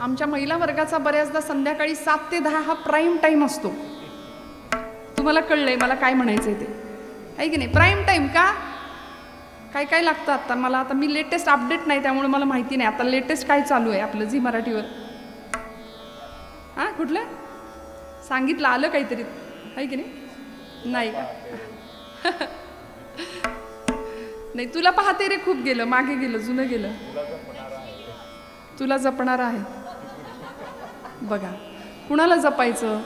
आमच्या महिला वर्गाचा बऱ्याचदा संध्याकाळी 7 ते 10 हा प्राईम टाईम असतो. तुम्हाला कळलंय मला काय म्हणायचंय ते, आहे की नाही? प्राईम टाईम का? काय काय लागतं आता मला, आता मी लेटेस्ट अपडेट नाही त्यामुळे मला माहिती नाही आता लेटेस्ट काय चालू आहे आपलं झी मराठीवर. हां कुठलं सांगितलं आलं काहीतरी, आहे की नाही? नाही का? नाही तुला पाहते रे खूप गेलं, मागे गेलं, जुनं गेलं. तुला जपणार आहे. बघा कुणाला जपायचं,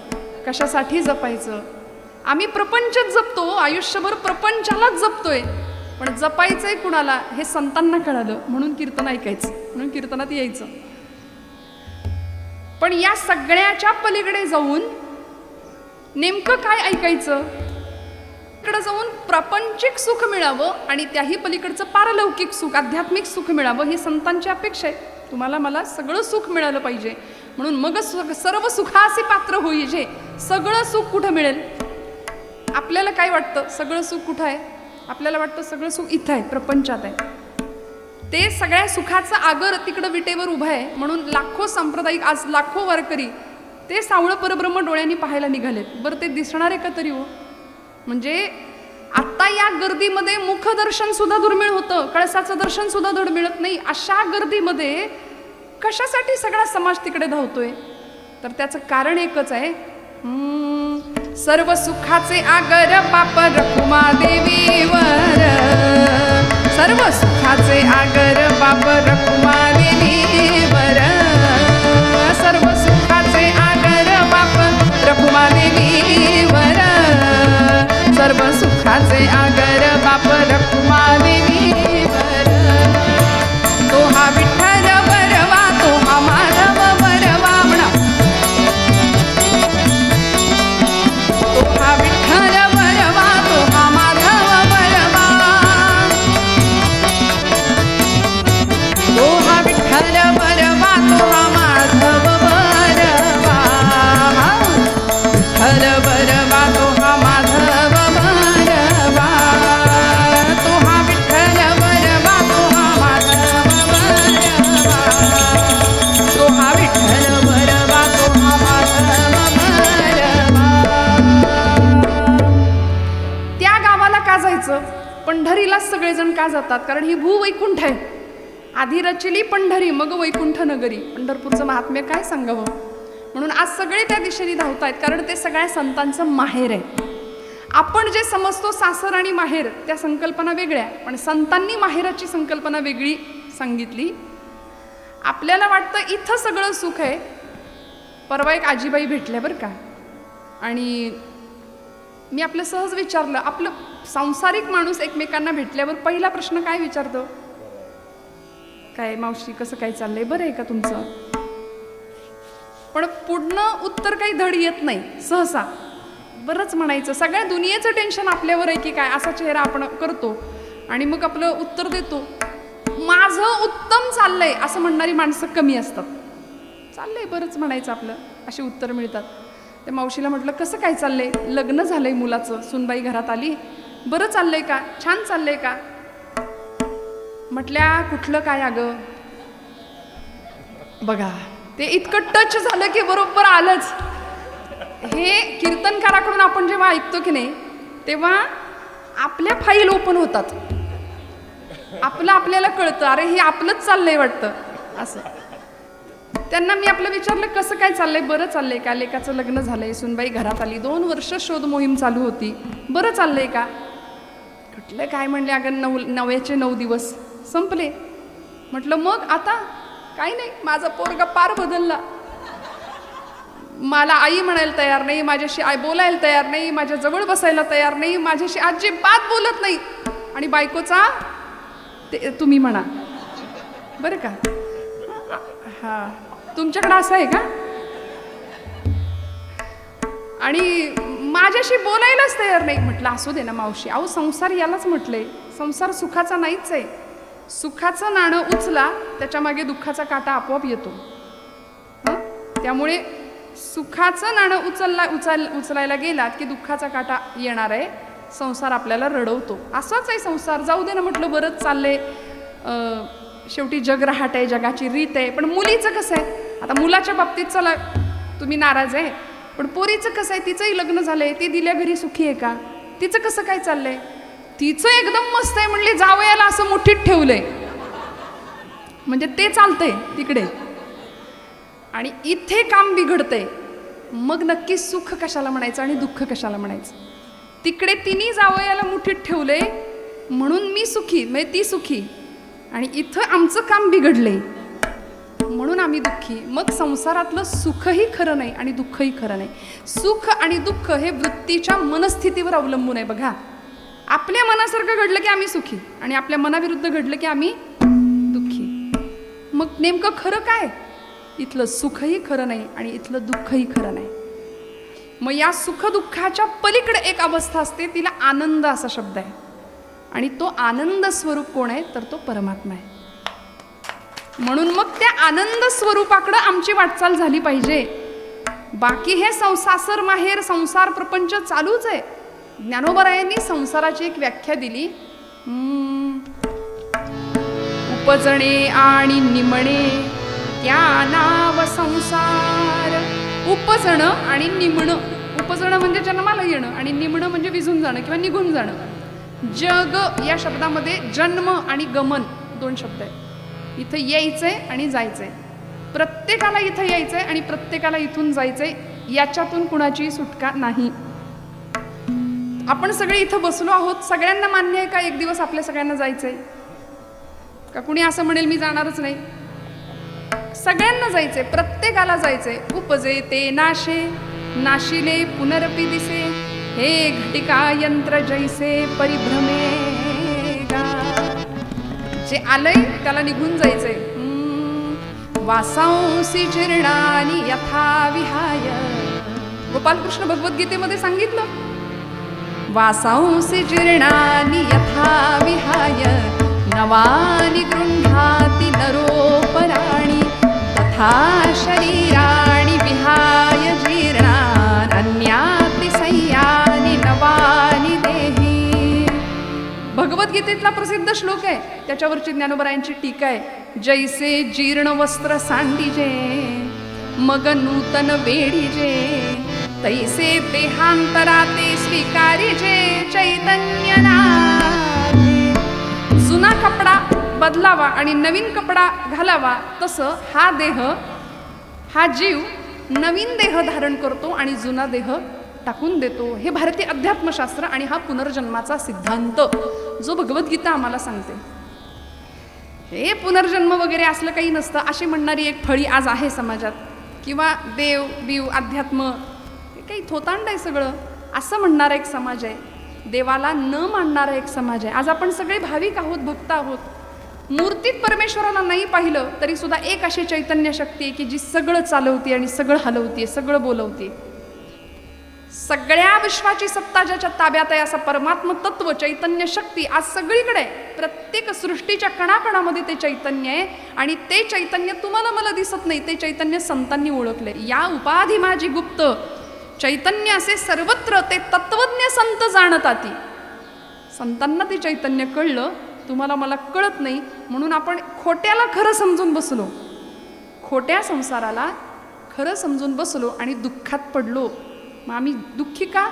कशासाठी जपायचं? आम्ही प्रपंचच जपतो, आयुष्यभर प्रपंचालाच जपतोय, पण जपायचंय कुणाला हे संतांना कळालं म्हणून कीर्तन ऐकायचं, म्हणून कीर्तनात यायचं. पण या सगळ्याच्या पलीकडे जाऊन नेमकं काय ऐकायचं? इकडे जाऊन प्रापंचिक सुख मिळावं आणि त्याही पलीकडचं पारलौकिक सुख, आध्यात्मिक सुख मिळावं ही संतांची अपेक्षा आहे. तुम्हाला मला सगळं सुख मिळालं पाहिजे, म्हणून मग सर्व सुखाचे पात्र होईजे. सगळं सुख कुठं मिळेल? आपल्याला काय वाटतं सगळं सुख कुठं आहे? आपल्याला वाटतं सगळं सुख इथं आहे, प्रपंचात आहे. ते सगळ्या सुखाचं आगर तिकडं विटेवर उभं आहे, म्हणून लाखो सांप्रदायिक आज लाखो वारकरी ते सावळं परब्रह्म डोळ्यांनी पाहायला निघालेत. बरं ते दिसणार आहे का तरी हो? म्हणजे आता या गर्दीमध्ये मुखदर्शन सुद्धा दुर्मिळ होतं, कळसाचं दर्शन सुद्धा धड मिळत नाही. अशा गर्दीमध्ये कशासाठी सगळा समाज तिकडे धावतोय? तर त्याचं कारण एकच आहे, सर्व सुखाचे आगर बाप रखुमा देवीवर, सर्व सुखाचे आगर बाप रखुमा देवीवर, सर्व सुखाचे आगर बाप रखुमा देवीवर, सर्व सुखाचे आगर बाप रखुमा देवीवर. तो हा विठ्ठल वरवा, तो हा माधव वरवा म्हणा. तो हा विठ्ठल वरवा, तो हा माधव वरवा. तो हा विठ्ठल वरवा, तो हा माधव वरवा. विठ्ठल वरवा, तो हा माधव वरवा. तो हा विठ्ठल वरवा, तो हा माधव वरवा. तो हा विठ्ठल वरवा, तो हा माधव वरवा. त्या गावाला का जायचं? पंढरीलाच सगळेजण का जातात? कारण ही भूवैकुंठ आहे. आधी रचली पंढरी मग वैकुंठ नगरी. पंढरपूरचं महात्म्य काय सांगावं, म्हणून आज सगळे त्या दिशेने धावतायत, कारण ते सगळ्या संतांचं माहेर आहे. आपण जे समजतो सासर आणि माहेर त्या संकल्पना वेगळ्या, पण संतांनी माहेराची संकल्पना वेगळी सांगितली. आपल्याला वाटतं इथं सगळं सुख आहे. परवा एक आजीबाई भेटल्या बरं का, आणि मी आपलं सहज विचारलं, आपलं सांसारिक माणूस एकमेकांना भेटल्यावर पहिला प्रश्न काय विचारतो? काय मावशी कसं काय चाललंय, बरं आहे का तुमचं? पण पुढनं उत्तर काही धड येत नाही सहसा. बरंच म्हणायचं, सगळ्या दुनियेचं टेन्शन आपल्यावर आहे की काय, असा चेहरा आपण करतो आणि मग आपलं उत्तर देतो. माझं उत्तम चाललंय असं म्हणणारी माणसं कमी असतात. चाललंय बरंच म्हणायचं आपलं, अशी उत्तर मिळतात. त्या मावशीला म्हटलं कसं काय चाललंय? लग्न झालंय मुलाचं, सुनबाई घरात आली, बरं चाललंय का, छान चाललंय का? म्हटल्या कुठलं काय अगं? बघा ते इतकं टच झालं की बरोबर आलंच. हे कीर्तनकाराकडून आपण जेव्हा ऐकतो की नाही तेव्हा आपल्या फाईल ओपन होतात, आपलं आपल्याला कळतं, अरे हे आपलंच चाललंय वाटतं असं. त्यांना मी आपलं विचारलं कसं काय चाललंय? बरं चाललंय का? लेकाचं लग्न झालंय, सुनबाई घरात आली, 2 वर्ष शोध मोहीम चालू होती, बरं चाललंय का? कुठलं काय म्हणले, अगं 9चे 9 दिवस संपले. म्हटलं मग आता? काही नाही, माझा पोरगा पार बदलला. मला आई म्हणायला तयार नाही, माझ्याशी आई बोलायला तयार नाही, माझ्या जवळ बसायला तयार नाही, माझ्याशी अजिबात बोलत नाही, आणि बायकोचा ते तुम्ही म्हणा बरं का. हा तुमच्याकडे असं आहे का? आणि माझ्याशी बोलायलाच तयार नाही. म्हटलं असू दे ना मावशी, अहो संसार यालाच म्हटलंय, संसार सुखाचा नाहीच आहे. सुखाचं नाणं उचला, त्याच्या मागे दुःखाचा काटा आपोआप येतो. त्यामुळे सुखाचं नाणं उचलायला गेलात की दुःखाचा काटा येणार आहे. संसार आपल्याला रडवतो. असाच आहे संसार, जाऊ दे ना म्हटलं, बरंच चाललंय, शेवटी जग रहाट आहे, जगाची रीत आहे. पण मुलीचं कसं आहे, आता मुलाच्या बाबतीत चला तुम्ही नाराज आहे, पण पोरीचं कसं आहे, तिचंही लग्न झालंय, ती दिल्या घरी सुखी आहे का, तिचं कसं काय चाललंय, तिचं एकदम मस्त आहे म्हणले जावयाला असं मुठीत ठेवलंय, म्हणजे ते चालतंय तिकडे आणि इथे काम बिघडतंय, मग नक्की सुख कशाला म्हणायचं आणि दुःख कशाला म्हणायचं. तिकडे तिने जावयाला मुठीत ठेवलंय म्हणून मी सुखी, म्हणजे ती सुखी, आणि इथं आमचं काम बिघडलंय म्हणून आम्ही दुःखी. मग संसारातलं सुखही खरं नाही आणि दुःखही खरं नाही. सुख आणि दुःख हे वृत्तीच्या मनस्थितीवर अवलंबून आहे. बघा, आपल्या मनासारखं घडलं की आम्ही सुखी आणि आपल्या मनाविरुद्ध घडलं की आम्ही दुःखी. मग नेमकं खरं काय? इथलं सुखही खरं नाही आणि इथलं दुःखही खरं नाही. मग या सुख दुःखाच्या पलीकडे एक अवस्था असते, तिला आनंद असा शब्द आहे, आणि तो आनंद स्वरूप कोण आहे तर तो परमात्मा आहे. म्हणून मग त्या आनंद स्वरूपाकडे आमची वाटचाल झाली पाहिजे. बाकी हे सासर माहेर संसार प्रपंच चालूच आहे. ज्ञानोबरायांनी संसाराची एक व्याख्या दिली, उपजणे आणि निमणे त्या नाव संसार. उपजणं आणि निमणं, उपजणं म्हणजे जन्माला येणं आणि निमणं म्हणजे विझून जाणं किंवा निघून जाणं. जग या शब्दामध्ये जन्म आणि गमन दोन शब्द आहेत. इथं यायचंय आणि जायचंय, प्रत्येकाला इथं यायचंय आणि प्रत्येकाला इथून जायचंय, याच्यातून कुणाची सुटका नाही. आपण सगळे इथं बसलो आहोत, सगळ्यांना मान्य आहे का एक दिवस आपल्या सगळ्यांना जायचंय? का कुणी असं म्हणेल मी जाणारच नाही? सगळ्यांना जायचंय, प्रत्येकाला जायचंय. उपजे ते नाशे नाशिले पुनरपी दिसे, हे घटिका यंत्र जैसे परिभ्रमे गा. जे आलंय त्याला निघून जायचंय. वासांसी जीर्णानि यथा विहाय. गोपालकृष्ण भगवद्गीतेमध्ये सांगितलं, वासांसी जीर्णानि यथा विहाय नवानि गृह्णाति नरोपराणि तथा शरीराणि विहाय जीर्णान् अन्याति संयानि नवानि देहि. भगवद्गीतेतला प्रसिद्ध श्लोक आहे, त्याच्यावरची ज्ञानोबरायांची टीका आहे. जैसे जीर्ण वस्त्र सांडिजे मग नूतन वेडीजे, तैसे देहांतराते स्वीकारिजे चैतन्य नाथे. जुना कपडा बदलावा आणि नवीन कपडा घालावा, तसं हा देह, हा जीव नवीन देह धारण करतो आणि जुना देह टाकून देतो. हे भारतीय अध्यात्मशास्त्र आणि हा पुनर्जन्माचा सिद्धांत जो भगवद्गीता आम्हाला सांगते. हे पुनर्जन्म वगैरे असलं काही नसतं अशी म्हणणारी एक फळी आज आहे समाजात, किंवा देव बिव अध्यात्म हे काही थोतांड आहे सगळं असं म्हणणारा एक समाज आहे. देवाला न मानणारा एक समाज आहे. आज आपण सगळे भाविक आहोत, भक्त आहोत. मूर्तीत परमेश्वराला नाही पाहिलं तरी सुद्धा एक अशी चैतन्य शक्ती आहे की जी सगळं चालवते आणि सगळं हलवते, सगळं बोलवते. सगळ्या विश्वाची सत्ता ज्याच्या ताब्यात आहे असा परमात्म तत्व चैतन्य शक्ती आज सगळीकडे, प्रत्येक सृष्टीच्या कणाकणामध्ये ते चैतन्य आहे. आणि ते चैतन्य तुम्हाला मला दिसत नाही, ते चैतन्य संतांनी ओळखले. या उपाधी माझी गुप्त चैतन्य असे सर्वत्र ते तत्वज्ञ संत जाणताती. संतांना ते चैतन्य कळलं, तुम्हाला मला कळत नाही. म्हणून आपण खोट्याला खरं समजून बसलो, खोट्या संसाराला खरं समजून बसलो आणि दुःखात पडलो. मग आम्ही दुःखी का?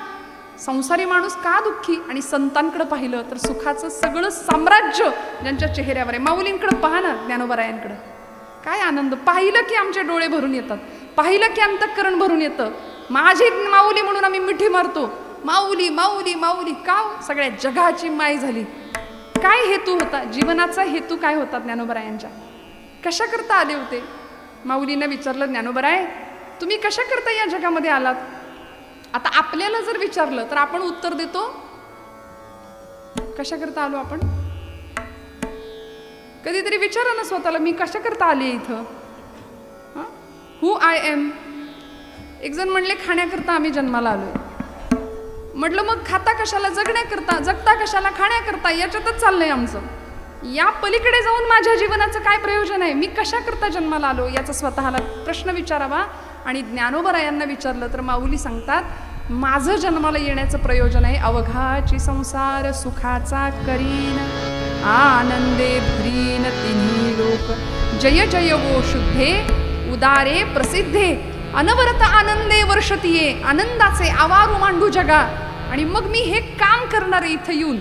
संसारी माणूस का दुःखी? आणि संतांकडे पाहिलं तर सुखाचं सगळं साम्राज्य ज्यांच्या चेहऱ्यावर आहे. माऊलींकडे पहा ना, ज्ञानोबरायांकडे काय आनंद. पाहिलं की आमचे डोळे भरून येतात, पाहिलं की अंतःकरण भरून येतं. माझी माऊली म्हणून आम्ही मिठी मारतो, माऊली माऊली माऊली. का? सगळ्या जगाची माय झाली. काय हेतू होता जीवनाचा? हेतू काय होता ज्ञानोबरायांच्या? कशा करता आले होते? माऊलींना विचारलं, ज्ञानोबराय तुम्ही कशा करता या जगामध्ये आलात? आता आपल्याला जर विचारलं तर आपण उत्तर देतो, कशा करता आलो आपण? कधीतरी विचारा ना स्वतःला, मी कशा करता आले इथं? हू आय एम. एक जण म्हणले, खाण्याकरता आम्ही जन्माला आलोय. म्हटलं मग खाता कशाला? जगण्याकरता. जगता कशाला? खाण्याकरता. याच्यातच चाललंय आमचं. या पलीकडे जाऊन माझ्या जीवनाचं काय प्रयोजन आहे? मी कशा करता जन्माला आलो याचा स्वतःला प्रश्न विचारावा. आणि ज्ञानोबरायांना विचारलं तर माऊली सांगतात, माझं जन्माला येण्याचं प्रयोजन आहे अवघाची संसार सुखाचा करीन, आनंदे भरीन तिन्ही लोक, जय जय वो शुद्धे उदारे प्रसिद्धे अनवरत आनंदे वर्षतीये, आनंदाचे आवारू मांडू जगा. आणि मग मी हे काम करणार आहे इथं येऊन.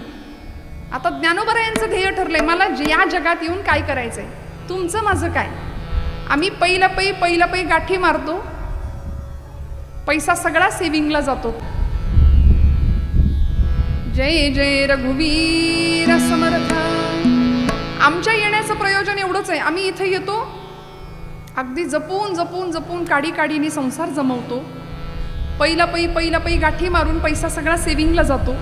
आता ज्ञानोबरायांचं ध्येय ठरलंय, मला या जगात येऊन काय करायचंय. तुमचं माझं काय. आम्ही पहिलं पै गाठी मारतो, पैसा सगळा सेविंगला जातो. जय जय रघुवीर समर्थ. आमच्या येण्याचं प्रयोजन एवढंच आहे, आम्ही इथे येतो, अगदी जपून जपून जपून काडीने संसार जमवतो. पहिलं पै गाठी मारून पैसा सगळा सेविंगला जातो.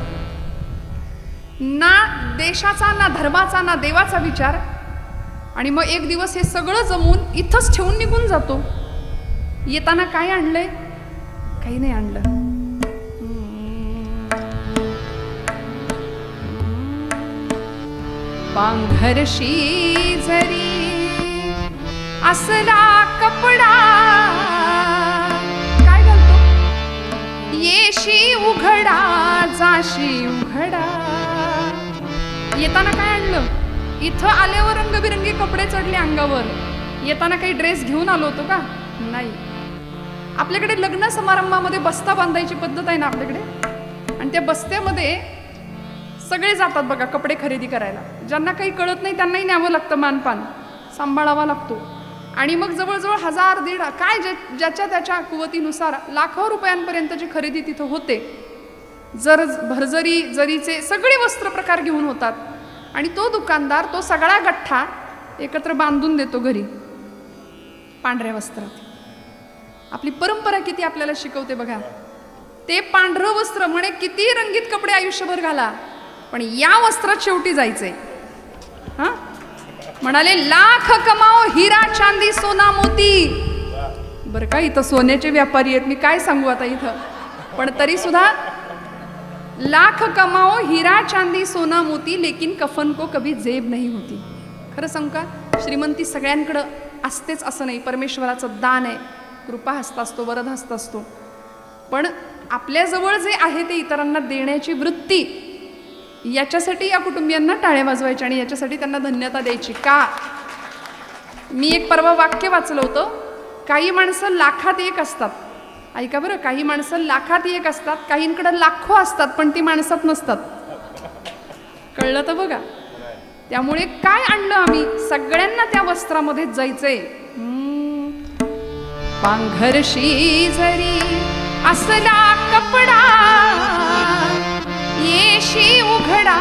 ना देशाचा, ना धर्माचा, ना देवाचा विचार. आणि मग एक दिवस हे सगळं जमून इथंच ठेवून निघून जातो. येताना काय आणलंय? काही नाही आणलं. पांघरशी जरी असला कपडा, काय घालतो? येशी उघडा जाशी उघडा. येताना काय आणलं? इथं आल्यावर रंगबिरंगी कपडे चढले अंगावर. येताना काही ड्रेस घेऊन आलो होतो का? नाही. आपल्याकडे लग्न समारंभामध्ये बस्ता बांधायची पद्धत आहे ना आपल्याकडे, आणि त्या बस्त्यामध्ये सगळे जातात बघा कपडे खरेदी करायला. ज्यांना काही कळत नाही त्यांनाही न्यावं लागतं, मानपान सांभाळावा लागतो. आणि मग जवळजवळ 1000-1500 काय ज्याच्या त्याच्या कुवतीनुसार लाखो रुपयांपर्यंतची खरेदी तिथं होते. भरजरी जरीचे सगळे वस्त्र प्रकार घेऊन होतात. आणि तो दुकानदार तो सगळा गठ्ठा एकत्र बांधून देतो घरी पांढऱ्या वस्त्रात. आपली परंपरा किती आपल्याला शिकवते बघा. ते पांढरं वस्त्र म्हणे किती रंगीत कपडे आयुष्यभर घाला, पण या वस्त्रात शेवटी जायचंय. हा म्हणाले लाख कमाओ हिरा चांदी सोना मोती. बरं का, इथं सोन्याचे व्यापारी आहेत, मी काय सांगू आता इथं. पण तरी सुद्धा लाख कमाओ हिरा चांदी सोना मोती, लेकिन कफन को कभी जेब नहीं होती. खरं सांगू का, श्रीमंती सगळ्यांकडं असतेच असं नाही. परमेश्वराचं दान आहे, कृपा हस्त असतो, वरद हस्त असतो. पण आपल्याजवळ जे आहे ते इतरांना देण्याची वृत्ती, याच्यासाठी या कुटुंबियांना टाळ्या वाजवायच्या आणि याच्यासाठी त्यांना धन्यता द्यायची. का? मी एक परवा वाक्य वाचलं होतं, काही माणसं लाखात एक असतात. ऐका बरं, काही माणसं लाखात एक असतात, काहींकडे लाखो असतात पण ती माणसात नसतात. कळलं तर बघा. त्यामुळे काय आणलं आम्ही? सगळ्यांना त्या वस्त्रामध्ये जायचंय. पांघरशी जरी असला कपडा, येशी उघडा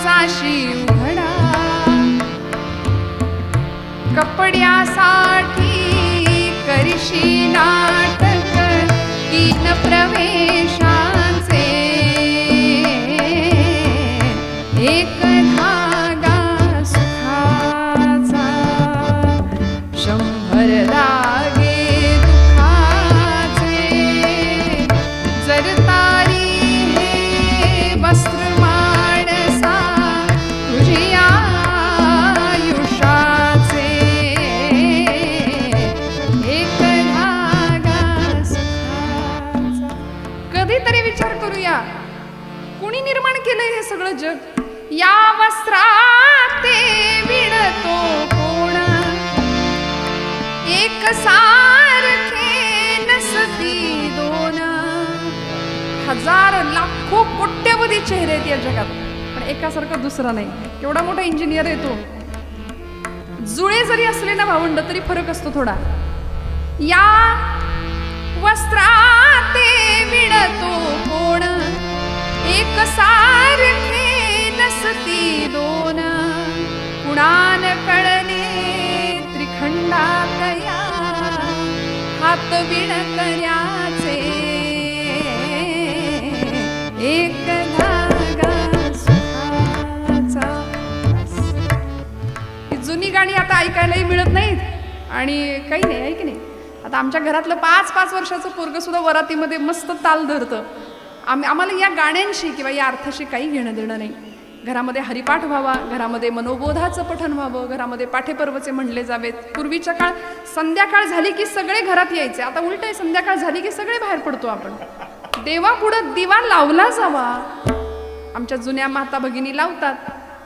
जाशी उघडा. कपड्यासाठी करशी नाटक 3 प्रवेशांचे. एक धागा सुखाचा, 100 धागे दुखाचे. जर तारी हे वस्त्र माणसा तुझी आयुष्याचे. एक धागा सुखाचा. कधीतरी विचार करूया, कुणी निर्माण केलंय हे सगळं जग? या वस्त्रात ते विणतो कोण? एक सारखे नसती दोन. 1000 लाखो कोट्यवधी चेहरे आहेत या जगात, पण एकासारखं दुसरा नाही. केवढा मोठा इंजिनियर आहे तो. जुळे जरी असले ना भावंड तरी फरक असतो थोडा. या वस्त्रात ते विणतो कोण? एक सारखे नसती दोन. कुणान कळले त्रिखंडात या, हात विणकऱ्याचे. एक धागा सुखाचा. ही जुनी गाणी आता ऐकायलाही मिळत नाहीत आणि काही नाही. आहे की नाही? आता आमच्या घरातलं 5-5 वर्षाचं पोरगं सुद्धा वरातीमध्ये मस्त ताल धरतं. आम्हाला या गाण्यांशी किंवा या अर्थाशी काही घेणं देणं नाही. घरामध्ये हरिपाठ व्हावा, घरामध्ये मनोबोधाचं पठण व्हावं, घरामध्ये पाठेपर्वचे म्हणले जावेत. पूर्वीच्या काळ संध्याकाळ झाली की सगळे घरात यायचे. आता उलट आहे, संध्याकाळ झाली की सगळे बाहेर पडतो आपण. देवापुढं दिवा लावला जावा. आमच्या जुन्या माता भगिनी लावतात.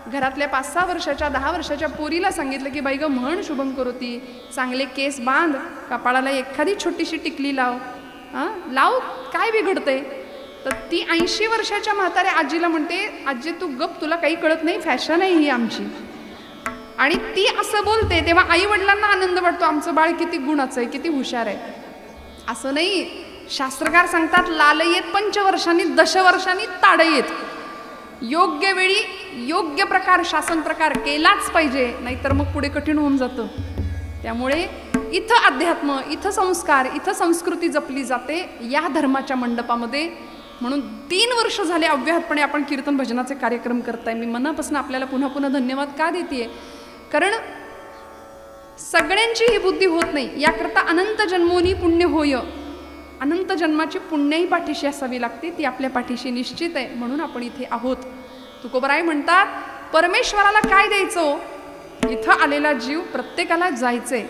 घरातल्या 5-6 वर्षाच्या 10 वर्षाच्या पोरीला सांगितलं की बाई ग म्हण शुभम करोती, चांगले केस बांध, कपाळाला एखादी छोटीशी टिकली लाव, लाव, काय बिघडतंय? तर ती 80 वर्षाच्या म्हाताऱ्या आजीला म्हणते, आजी तू गप, तुला काही कळत नाही, फॅशन आहे ही आमची. आणि ती असं बोलते तेव्हा आई वडिलांना आनंद वाटतो, आमचं बाळ किती गुणाचं आहे, किती हुशार आहे. असं नाही, शास्त्रकार सांगतात लालयेत पंचवर्षांनी दशवर्षांनी ताडयेत. योग्य वेळी योग्य प्रकार शासन प्रकार केलाच पाहिजे, नाहीतर मग पुढे कठीण होऊन जातं. त्यामुळे इथं अध्यात्म, इथं संस्कार, इथं संस्कृती जपली जाते या धर्माच्या मंडपामध्ये. म्हणून 3 वर्ष झाले अव्याहतपणे आपण कीर्तन भजनाचे कार्यक्रम करताय. मी मनापासून आपल्याला पुन्हा पुन्हा धन्यवाद का देतेय, कारण सगळ्यांची ही बुद्धी होत नाही. याकरता अनंत जन्मोनी पुण्य होय, अनंत जन्माची पुण्याही पाठीशी असावी लागते, ती आपल्या पाठीशी निश्चित आहे. म्हणून आपण इथे आहोत. तुकोबराय म्हणतात परमेश्वराला काय द्यायचं, इथं आलेला जीव प्रत्येकाला जायचंय.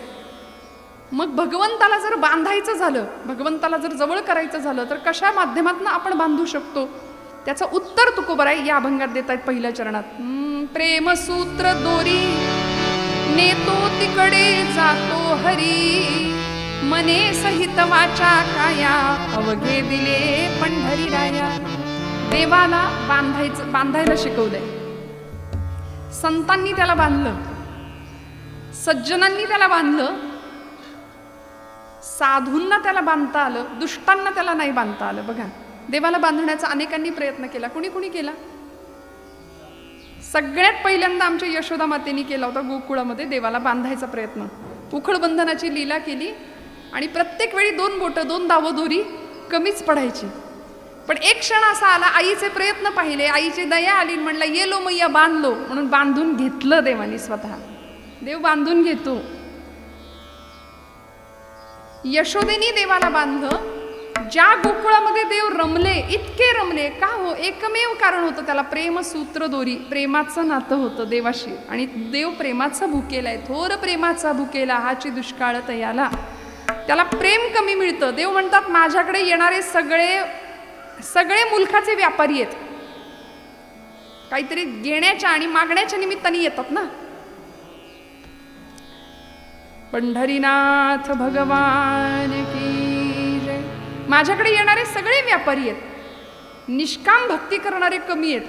मग भगवंताला जर बांधायचं झालं, भगवंताला जर जवळ करायचं झालं तर कशा माध्यमातून आपण बांधू शकतो, त्याचं उत्तर तुकोबराय या अभंगात देत आहेत पहिल्या चरणात. प्रेमसूत्र दोरी नेतो तिकडे जातो हरी, मने सहित वाचा काया अवघे दिले पंढरी राया. देवाला बांधायला शिकवलंय. संतांनी त्याला बांधलं, सज्जनांनी त्याला बांधलं, साधूंना त्याला बांधता आलं, दुष्टांना त्याला नाही बांधता आलं. बघा, देवाला बांधण्याचा अनेकांनी प्रयत्न केला. कुणी कुणी केला? सगळ्यात पहिल्यांदा आमच्या यशोदा मातेनी केला होता. गोकुळामध्ये देवाला बांधायचा प्रयत्न, उखळबंधनाची लीला केली आणि प्रत्येक वेळी 2 बोटं 2 दावं दोरी कमीच पडायची. पण एक क्षण असा आला, आईचे प्रयत्न पाहिले, आईची दया आली, म्हणला येलो मैया बांधलो, म्हणून बांधून घेतलं देवानी स्वतः. देव बांधून घेतो. यशोदेनी देवाला बांधलं. ज्या गोकुळामध्ये देव रमले, इतके रमले का हो, एकमेव कारण होतं त्याला, प्रेमसूत्र दोरी, प्रेमाचं नातं होतं देवाशी. आणि देव प्रेमाचा भुकेला आहे, थोर प्रेमाचा भुकेला हाची दुष्काळ तयाला. त्याला प्रेम कमी मिळतं. देव म्हणतात माझ्याकडे येणारे सगळे मुलखाचे व्यापारी आहेत, काहीतरी घेण्याच्या आणि मागण्याच्या निमित्ताने येतात ना. पंढरीनाथ भगवान की जय. माझ्याकडे येणारे सगळे व्यापारी आहेत, निष्काम भक्ती करणारे कमी आहेत.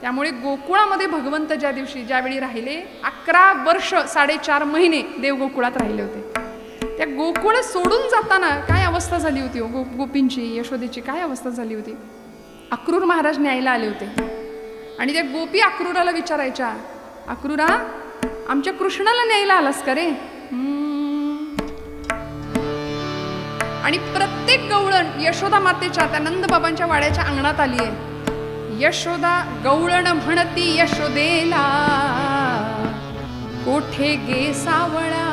त्यामुळे गोकुळामध्ये भगवंत ज्यावेळी राहिले, 11 वर्ष 4.5 महिने देव गोकुळात राहिले होते. त्या गोकुळ सोडून जाताना काय अवस्था झाली होती, गोपींची, यशोदेची काय अवस्था झाली होती. अक्रूर महाराज न्यायला आले होते आणि त्या गोपी अक्रूराला विचारायच्या, अक्रूरा आमच्या कृष्णाला न्यायला आलास का रे? आणि प्रत्येक गवळण यशोदा मातेच्या त्या नंदबाबांच्या वाड्याच्या अंगणात आली आहे. यशोदा गवळण म्हणती यशोदेला, कोठे गे सावळा,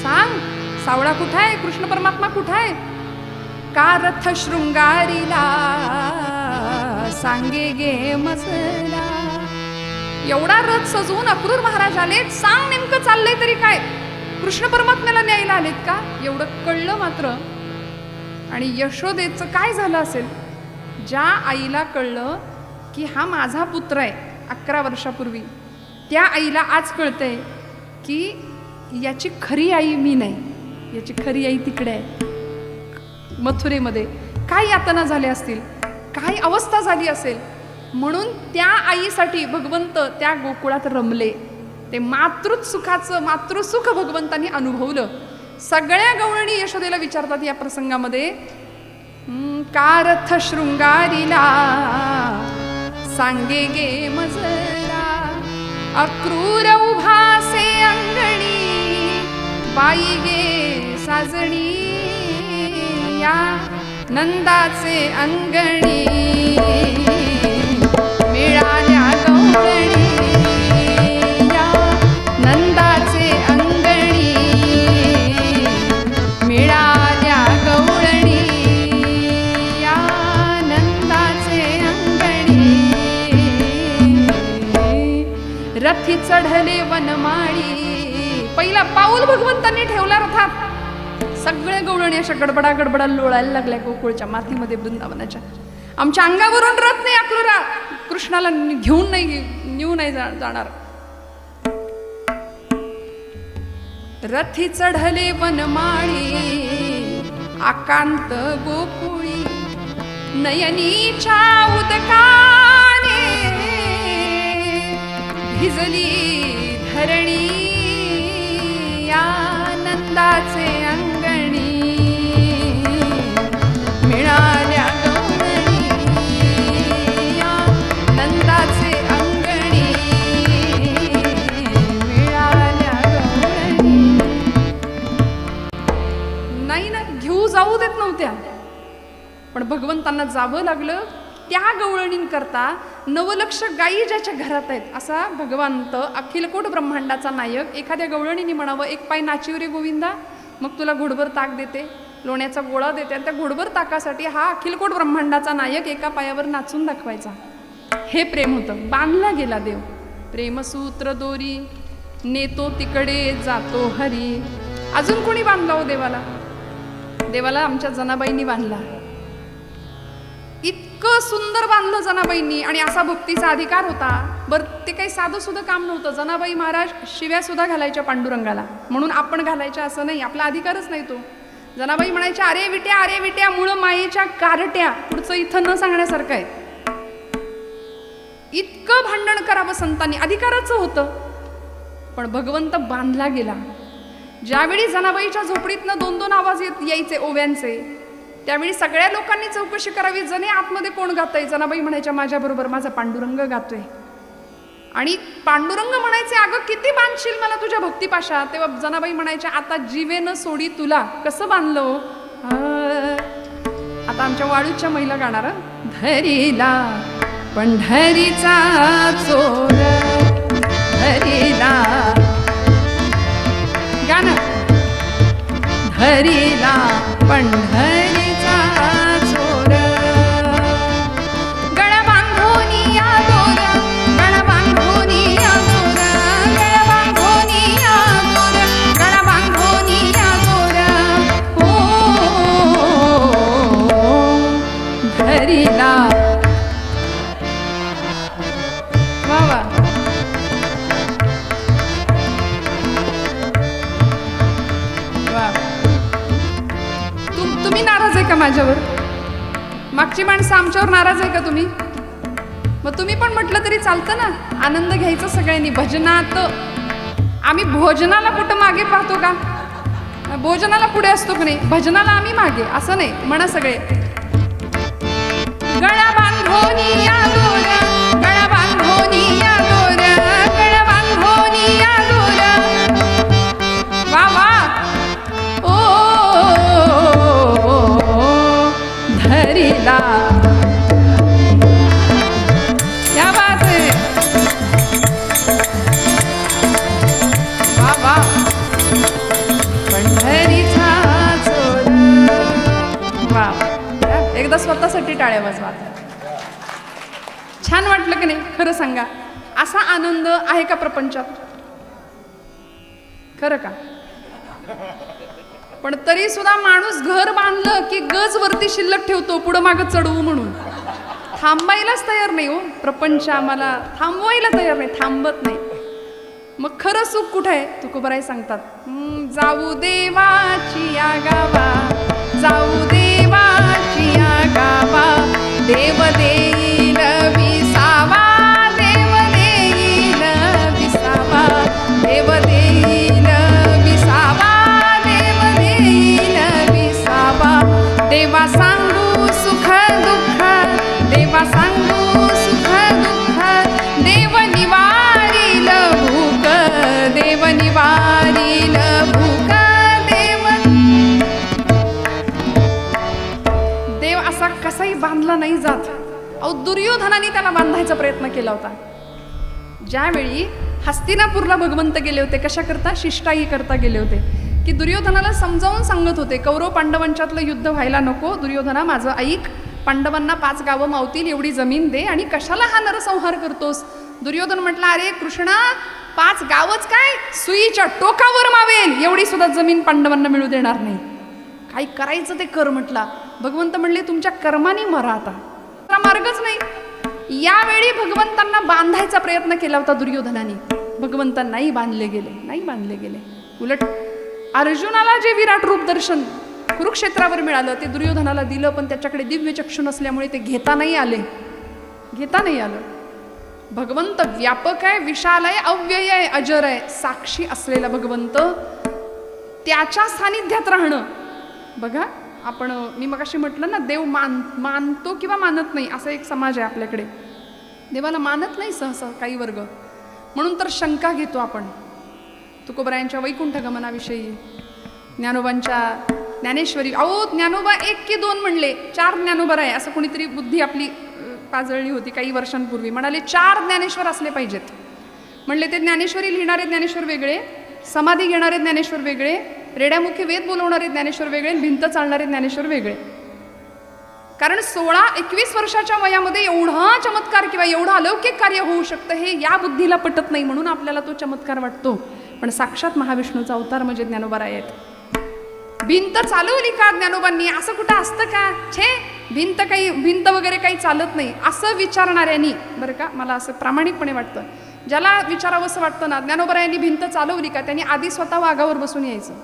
सांग सावळा कुठं आहे, कृष्ण परमात्मा कुठं आहे? का रथ शृंगारीला सांगे गे मजला. एवढा रथ सजवून अक्रूर महाराज आले, सांग नेमकं चाललंय तरी काय, कृष्ण परमात्म्याला न्यायला आलेत का? एवढं कळलं मात्र. आणि यशोदेचं काय झालं असेल, ज्या आईला कळलं की हा माझा पुत्र आहे 11 वर्षापूर्वी, त्या आईला आज कळतंय की याची खरी आई मी नाही, याची खरी आई तिकडे आहे मथुरेमध्ये. काय यातना झाल्या असतील, काय अवस्था झाली असेल. म्हणून त्या आईसाठी भगवंत त्या गोकुळात रमले. ते मातृसुख भगवंतांनी अनुभवलं. सगळ्या गवळणी यशोदेला विचारतात या प्रसंगामध्ये, का रथ शृंगारीला सांगे गे मजला, अक्रूर उभासे अंगणी बाई गे साजणी, या नंदाचे अंगणी मिळाल्या गवळणी, या नंदाचे अंगणी मिळाल्या गवळणी, या नंदाचे अंगणी. रथी चढले वनमाळी, पहिला पाऊल भगवंतांनी ठेवला रथात. सगळ्या गवळणी अशा गडबडा लोळायला लागल्या गोकुळच्या मातीमध्ये, वृंदावनाच्या. आमच्या अंगावरून रथ नाही अक्रूरा, कृष्णाला घेऊन नाही न्यू नाही जाणार. रथी चढले वनमाळी आकांत गोकुळी नयनीच्या उदकाने भिजली धरणी आनंदाचे अंगणी मिळाल्या गवळणी आनंदाचे अंगणी मिळाल्या गवळणी. नाही ना, घेऊ जाऊ देत नव्हत्या, पण भगवंतांना जावं लागलं. त्या गवळणींकरता 9 लक्ष गायी ज्याच्या घरात आहेत असा भगवंत अखिलकोट ब्रह्मांडाचा नायक एखाद्या गवळणीने म्हणावं, एक पाय नाचिव रे गोविंदा, मग तुला घोडभर ताक देते, लोण्याचा गोळा देते. आणि त्या घोडभर ताकासाठी हा अखिलकोट ब्रह्मांडाचा नायक एका पायावर नाचून दाखवायचा. हे प्रेम होतं. बांधला गेला देव. प्रेमसूत्र दोरी नेतो तिकडे जातो हरी. अजून कोणी बांधला हो देवाला? देवाला आमच्या जनाबाईंनी बांधला. इतकं सुंदर बांधलं जनाबाईंनी, आणि असा भक्तीचा अधिकार होता. बरं, ते काही साधं सुद्धा काम नव्हतं. जनाबाई महाराज शिव्या सुद्धा घालायच्या पांडुरंगाला, म्हणून आपण घालायच्या असं नाही, आपला अधिकारच नाही तो. जनाबाई म्हणायच्या, अरे विट्या मुळ मायेच्या कारट्या. पुढचं इथं न सांगण्यासारखं आहे. इतकं भांडण करावं संतांनी, अधिकाराचं होतं. पण भगवंत बांधला गेला. ज्यावेळी जनाबाईच्या झोपडीतनं 2-2 आवाज यायचे ओव्यांचे, त्यावेळी सगळ्या लोकांनी चौकशी करावी, जणे आतमध्ये कोण गातंय. जनाबाई म्हणायच्या, माझ्याबरोबर माझा पांडुरंग गातोय. आणि पांडुरंग म्हणायचे, अगं किती बांधशील मला तुझ्या भक्तिपाशा. तेव्हा जनाबाई म्हणायच्या, आता जीवेनं सोडी तुला. कसं बांधलं? आता आमच्या वाळूच्या महिला गाणार. धरीला पंढरीचा चोर धरीला, गाणं. धरीला पंढरीचा चोर गळ बांधोनी या दोर, गळ बांधोनी या दोर, गळ बांधोनी या दोर, गळ बांधोनी या दोर. हो धरीला. वा वा. तुम्ही नाराज आहे का माझ्यावर? मागची माणसं आमच्यावर नाराज आहे का तुम्ही? मग तुम्ही पण म्हटलं तरी चालतं ना. आनंद घ्यायचा सगळ्यांनी भजनात. आम्ही भोजनाला कुठं मागे पाहतो का? भोजनाला पुढे असतो की नाही, भजनाला आम्ही मागे, असं नाही. म्हणा सगळे, गळा बांधोनी या दोर, गळा बांधोनी या दोर, गळा बांधोनी या दोर. वा वा. धरीला. क्या बात है. वा वा. पंढरीचा चोर. वा. एकदा स्वतःसाठी टाळ्या वाजवा. छान वाटलं की नाही? खरं सांगा, असा आनंद आहे का प्रपंचात? खरं का? पण तरी सुद्धा माणूस घर बांधलं की गज वरती शिल्लक ठेवतो, पुढं मागं चढवू म्हणून. थांबायलाच तयार नाही हो प्रपंच. आम्हाला थांबवायला तयार नाही, थांबत नाही. मग खरं सुख कुठं आहे? तुकोबाराय सांगतात, जाऊ देवाची या गावा, जाऊ देवाची या गावा, देव देईल विसावा, देव देईल विसावा, देव देईल विसावा, देवा सांगू सुख दुःख, देवा सांगू सुख दुःख, देव निवारील भूक, देव निवारील भूक, देव असा कसाही बांधला नाही जात. अहो, दुर्योधनाने त्याला बांधायचा प्रयत्न केला होता. ज्यावेळी हस्तिनापूरला भगवंत गेले होते, कशा करता? शिष्टाई करता गेले होते. की दुर्योधनाला समजावून सांगत होते, कौरव पांडवांच्यातलं युद्ध व्हायला नको. दुर्योधना, माझं ऐक, पांडवांना 5 गावं मावतील एवढी जमीन दे, आणि कशाला हा नरसंहार करतोस? दुर्योधन म्हटला, अरे कृष्णा, 5 गावच काय, सुईच्या टोकावर मावेल एवढी सुद्धा जमीन पांडवांना मिळू देणार नाही. काही करायचं ते कर म्हटला. भगवंत म्हणले, तुमच्या कर्माने मरा, आता मार्गच नाही. यावेळी भगवंतांना बांधायचा प्रयत्न केला होता दुर्योधनाने. भगवंतांनाही बांधले गेले. उलट अर्जुनाला जे विराट रूप दर्शन कुरुक्षेत्रावर मिळालं ते दुर्योधनाला दिलं, पण त्याच्याकडे दिव्य चक्षु नसल्यामुळे ते घेता नाही आलं. भगवंत व्यापक आहे, विशाल आहे, अव्यय आहे, अजर आहे. साक्षी असलेला भगवंत त्याच्या सानिध्यात राहणं. बघा आपण, मी मगाशी म्हटलं ना, देव मानतो किंवा मानत नाही असा एक समाज आहे आपल्याकडे. देवाला मानत नाही सहसा काही वर्ग, म्हणून तर शंका घेतो आपण. तुकोबरायांच्या वैकुंठ गमनाविषयी, ज्ञानोबांच्या ज्ञानेश्वरी. अहो ज्ञानोबा 1 की 2 म्हणले, 4 ज्ञानोबा आहे असं कोणीतरी बुद्धी आपली पाजळली होती काही वर्षांपूर्वी. म्हणाले 4 ज्ञानेश्वर असले पाहिजेत. म्हणले ते ज्ञानेश्वरी लिहिणारे ज्ञानेश्वर वेगळे, समाधी घेणारे ज्ञानेश्वर वेगळे, रेड्यामुखी वेद बोलवणारे ज्ञानेश्वर वेगळे, भिंत चालणारे ज्ञानेश्वर वेगळे. कारण 16-21 वर्षाच्या वयामध्ये एवढा चमत्कार किंवा एवढं अलौकिक कार्य होऊ शकतं हे या बुद्धीला पटत नाही, म्हणून आपल्याला तो चमत्कार वाटतो. पण साक्षात महाविष्णूचा अवतार म्हणजे ज्ञानोबाराय आहेत. भिंत चालवली का ज्ञानोबांनी, असं कुठं असतं का? छे, भिंत वगैरे काही चालत नाही असं विचारणाऱ्यांनी, बरं का, मला असं प्रामाणिकपणे वाटतं, ज्याला विचारावंसं वाटतं ना, ज्ञानोबारायांनी भिंत चालवली का, त्यांनी आधी स्वतः वाघावर बसून यायचं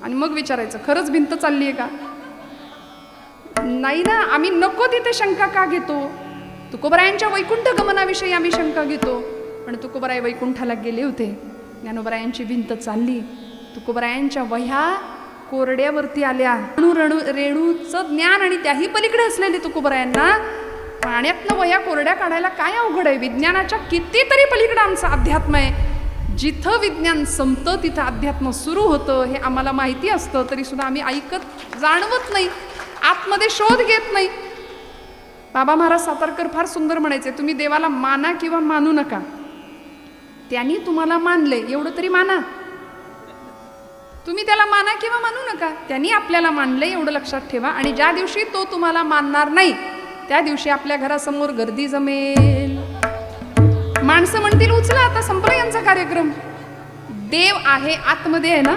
आणि मग विचारायचं खरंच भिंत चालली आहे का? नाही ना, आम्ही नको तिथे शंका का घेतो? तुकोबरायांच्या वैकुंठ गमनाविषयी आम्ही शंका घेतो, पण तुकोबराय वैकुंठाला गेले होते, ज्ञानोबरायांची भिंत चालली. तुकोबरायांच्या वह्या कोरड्यावरती आल्या. रेणूचं ज्ञान आणि त्याही पलीकडे असलेले तुकोबरायांना पाण्यातनं वह्या कोरड्या काढायला काय अवघड आहे? विज्ञानाच्या कितीतरी पलीकडे आमचं अध्यात्म आहे. जिथं विज्ञान संपतं तिथं अध्यात्म सुरू होतं हे आम्हाला माहिती असतं, तरी सुद्धा आम्ही ऐकत जाणवत नाही, आतमध्ये शोध घेत नाही. बाबा महाराज सातारकर फार सुंदर म्हणायचे, तुम्ही देवाला माना किंवा मानू नका, त्यांनी तुम्हाला मानले एवढं तरी माना. तुम्ही त्याला माना किंवा मानू नका, त्यांनी आपल्याला मानले एवढं लक्षात ठेवा. आणि ज्या दिवशी तो तुम्हाला मानणार नाही त्या दिवशी आपल्या घरासमोर गर्दी जमेल. माणसं म्हणतील उचला आता संपला यांचा कार्यक्रम. देव आहे आतमध्ये आहे ना.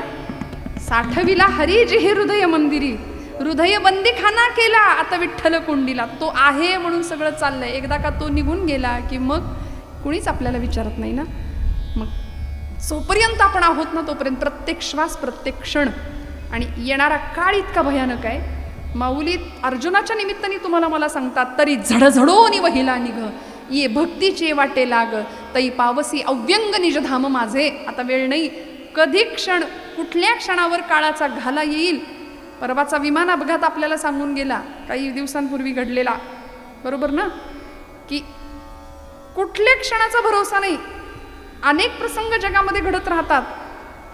साठविला हरी जे हे हृदय मंदिरी, हृदय बंदी खाना केला आता विठ्ठल कोंडीला. तो आहे म्हणून सगळं चाललंय. एकदा का तो निघून गेला की मग कुणीच आपल्याला विचारत नाही ना. मग जोपर्यंत आपण आहोत ना तोपर्यंत प्रत्येक श्वास, प्रत्येक क्षण, आणि येणारा काळ इतका भयानक आहे. माऊली अर्जुनाच्या निमित्ताने तुम्हाला मला सांगतात, तरी झडझडोनी वहिला निघ ये भक्तीचे वाटे लाग, तई पावसी अव्यंग निजधाम माझे. आता वेळ नाही, कधी क्षण, कुठल्या क्षणावर काळाचा घाला येईल. परवाचा विमान अपघात आपल्याला सांगून गेला, काही दिवसांपूर्वी घडलेला, बरोबर ना, की कुठल्या क्षणाचा भरोसा नाही. अनेक प्रसंग जगामध्ये घडत राहतात.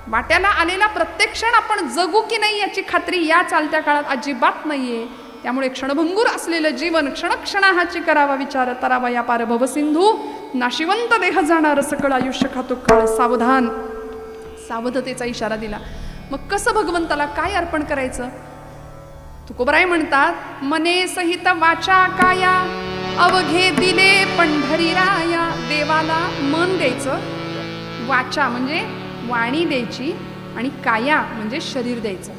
वाट्याला आलेला प्रत्येक क्षण आपण जगू की नाही याची खात्री या चालत्या काळात अजिबात नाहीये. त्यामुळे क्षणभंगूर असलेलं जीवन क्षणक्षणाहाची करावा विचार, तरावा या पार भवसिंधू, नाशिवंत देह जाणार सकळ आयुष्य खातो काळ. सावधान, सावधतेचा इशारा दिला. मग कसं भगवंताला काय अर्पण करायचं? तुकोबराय म्हणतात, मने सहित वाचा काया अवघे दिले पंढरी राया. देवाला मन द्यायचं, वाचा म्हणजे वाणी द्यायची, आणि काया म्हणजे शरीर द्यायचं.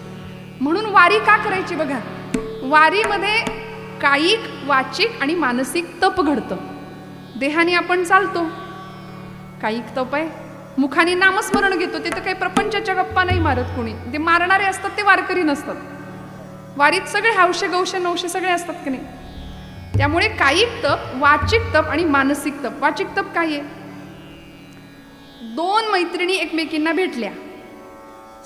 म्हणून वारी का करायची बघा. वारीमध्ये कायिक, वाचिक आणि मानसिक तप घडतं. देहाने आपण चालतो, कायिक तप आहे. मुखाने नामस्मरण घेतो, ते तर काही प्रपंचाच्या गप्पा नाही मारत कोणी. ते मारणारे असतात ते वारकरी नसतात. वारीत सगळे हौशे गौशे नवशे सगळे असतात की नाही. त्यामुळे कायिक तप, वाचिक तप आणि मानसिक तप. वाचिक तप काय आहे? 2 मैत्रिणी एकमेकींना भेटल्या,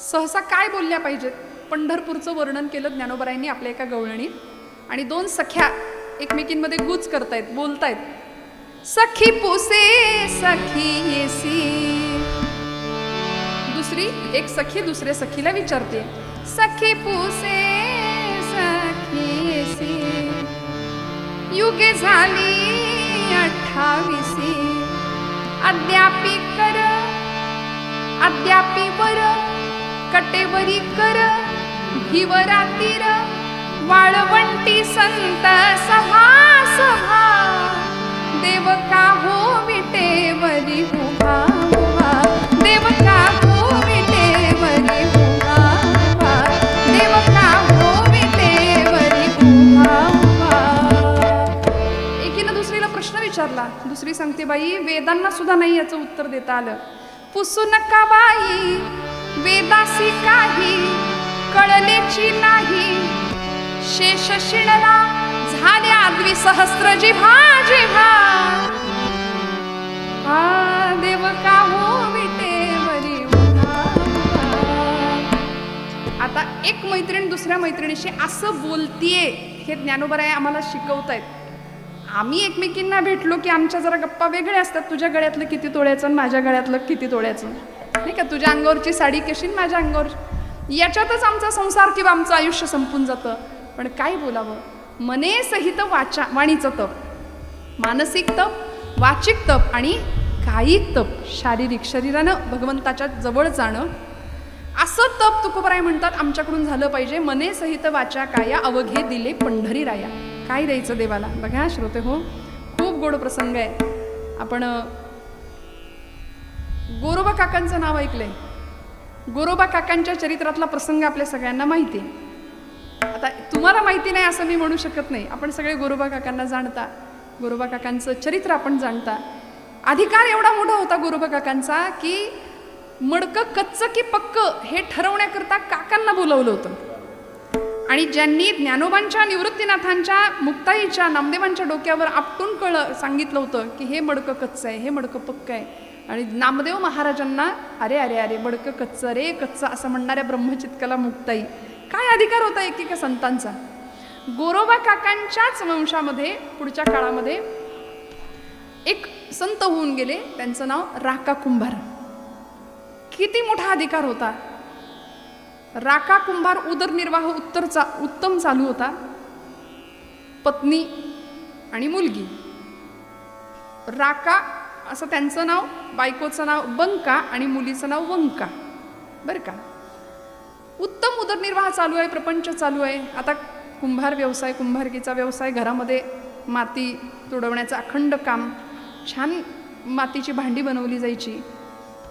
सहसा काय बोलल्या पाहिजेत? पंढरपूरचं वर्णन केलं ज्ञानोबरायांनी आपल्या एका गवळणीत. आणि 2 सख्या एकमेकींमध्ये गुज करतायत, बोलतायत. सखी पुसे सखी येसी. दुसरी एक सखी दुसऱ्या सखीला विचारते, सखी पुसे सखी येसी. युगे झाली 28, अद्यापी कर अद्यापी वर कटेवरी कर भिवरातीर. वाळवंटी संत सभा सभा, देव का हो विटेवरी उभा उभा. देव का हो विटेवरी उभा उभा. देव का हो विटेवरी उभा उभा. एकीनं दुसरीला प्रश्न विचारला, विचारला. दुसरी सांगते, बाई वेदांना सुद्धा नाही याचं उत्तर देता आलं. पुसू नका बाई वेदासी काही कळलेची नाही, शेष शिणला झाल्या द्विसहस्र जिव्हा जिव्हा, देव का हो विटेवरी. आता एक मैत्रीण दुसऱ्या मैत्रिणीशी असं बोलतीये, हे ज्ञानोबराय आम्हाला शिकवतायत. आम्ही एकमेकींना भेटलो की आमच्या जरा गप्पा वेगळ्या असतात. तुझ्या गळ्यातलं किती तोळ्याचं आणि माझ्या गळ्यातलं किती तोळ्याचं, नाही का, तुझ्या अंगावरची साडी कशी माझ्या अंगावर, याच्यातच आमचा संसार किंवा आमचं आयुष्य संपून जातं. पण काय बोलावं, मने सहित वाणीचं तप, मानसिक तप, वाचिक तप आणि कायिक तप, शारीरिक शरीरानं भगवंताच्या जवळ जाणं, असं तप तुकोबराय म्हणतात आमच्याकडून झालं पाहिजे. मने सहित वाचा काया अवघे दिले पंढरी राया. काय द्यायचं देवाला? बघा श्रोते हो, खूप गोड प्रसंग आहे. आपण गोरोबा काकांचं नाव ऐकलंय. गोरोबा काकांच्या चरित्रातला प्रसंग आपल्या सगळ्यांना माहिती आहे. आता तुम्हाला माहिती नाही असं मी म्हणू शकत नाही. आपण सगळे गोरोबा काकांना जाणता, गोरोबा काकांचं चरित्र आपण जाणता. अधिकार एवढा मोठा होता गोरोबा काकांचा की मडकं कच्चं की पक्क हे ठरवण्याकरता काकांना बोलवलं होतं. आणि ज्यांनी ज्ञानोबांच्या, निवृत्तीनाथांच्या, मुक्ताईच्या, नामदेवांच्या डोक्यावर आपटून सांगितलं होतं की हे मडकं कच्चं आहे, हे मडकं पक्क आहे. आणि नामदेव महाराजांना अरे अरे अरे मडकं कच्चं रे कच्चं असं म्हणणाऱ्या ब्रह्मचित्काला मुक्ताई, काय अधिकार होता एकेका संतांचा. गोरोबा काकांच्याच वंशामध्ये पुढच्या काळामध्ये एक संत होऊन गेले, त्यांचं नाव राका कुंभार. किती मोठा अधिकार होता. राका कुंभार उदरनिर्वाह उत्तम चालू होता. पत्नी आणि मुलगी. राका असं त्यांचं नाव, बायकोचं नाव बंका आणि मुलीचं नाव वंका, बरं का. उत्तम उदरनिर्वाह चालू आहे, प्रपंच चालू आहे. आता कुंभार व्यवसाय, कुंभारकीचा व्यवसाय, घरामध्ये माती तुडवण्याचं अखंड काम, छान मातीची भांडी बनवली जायची,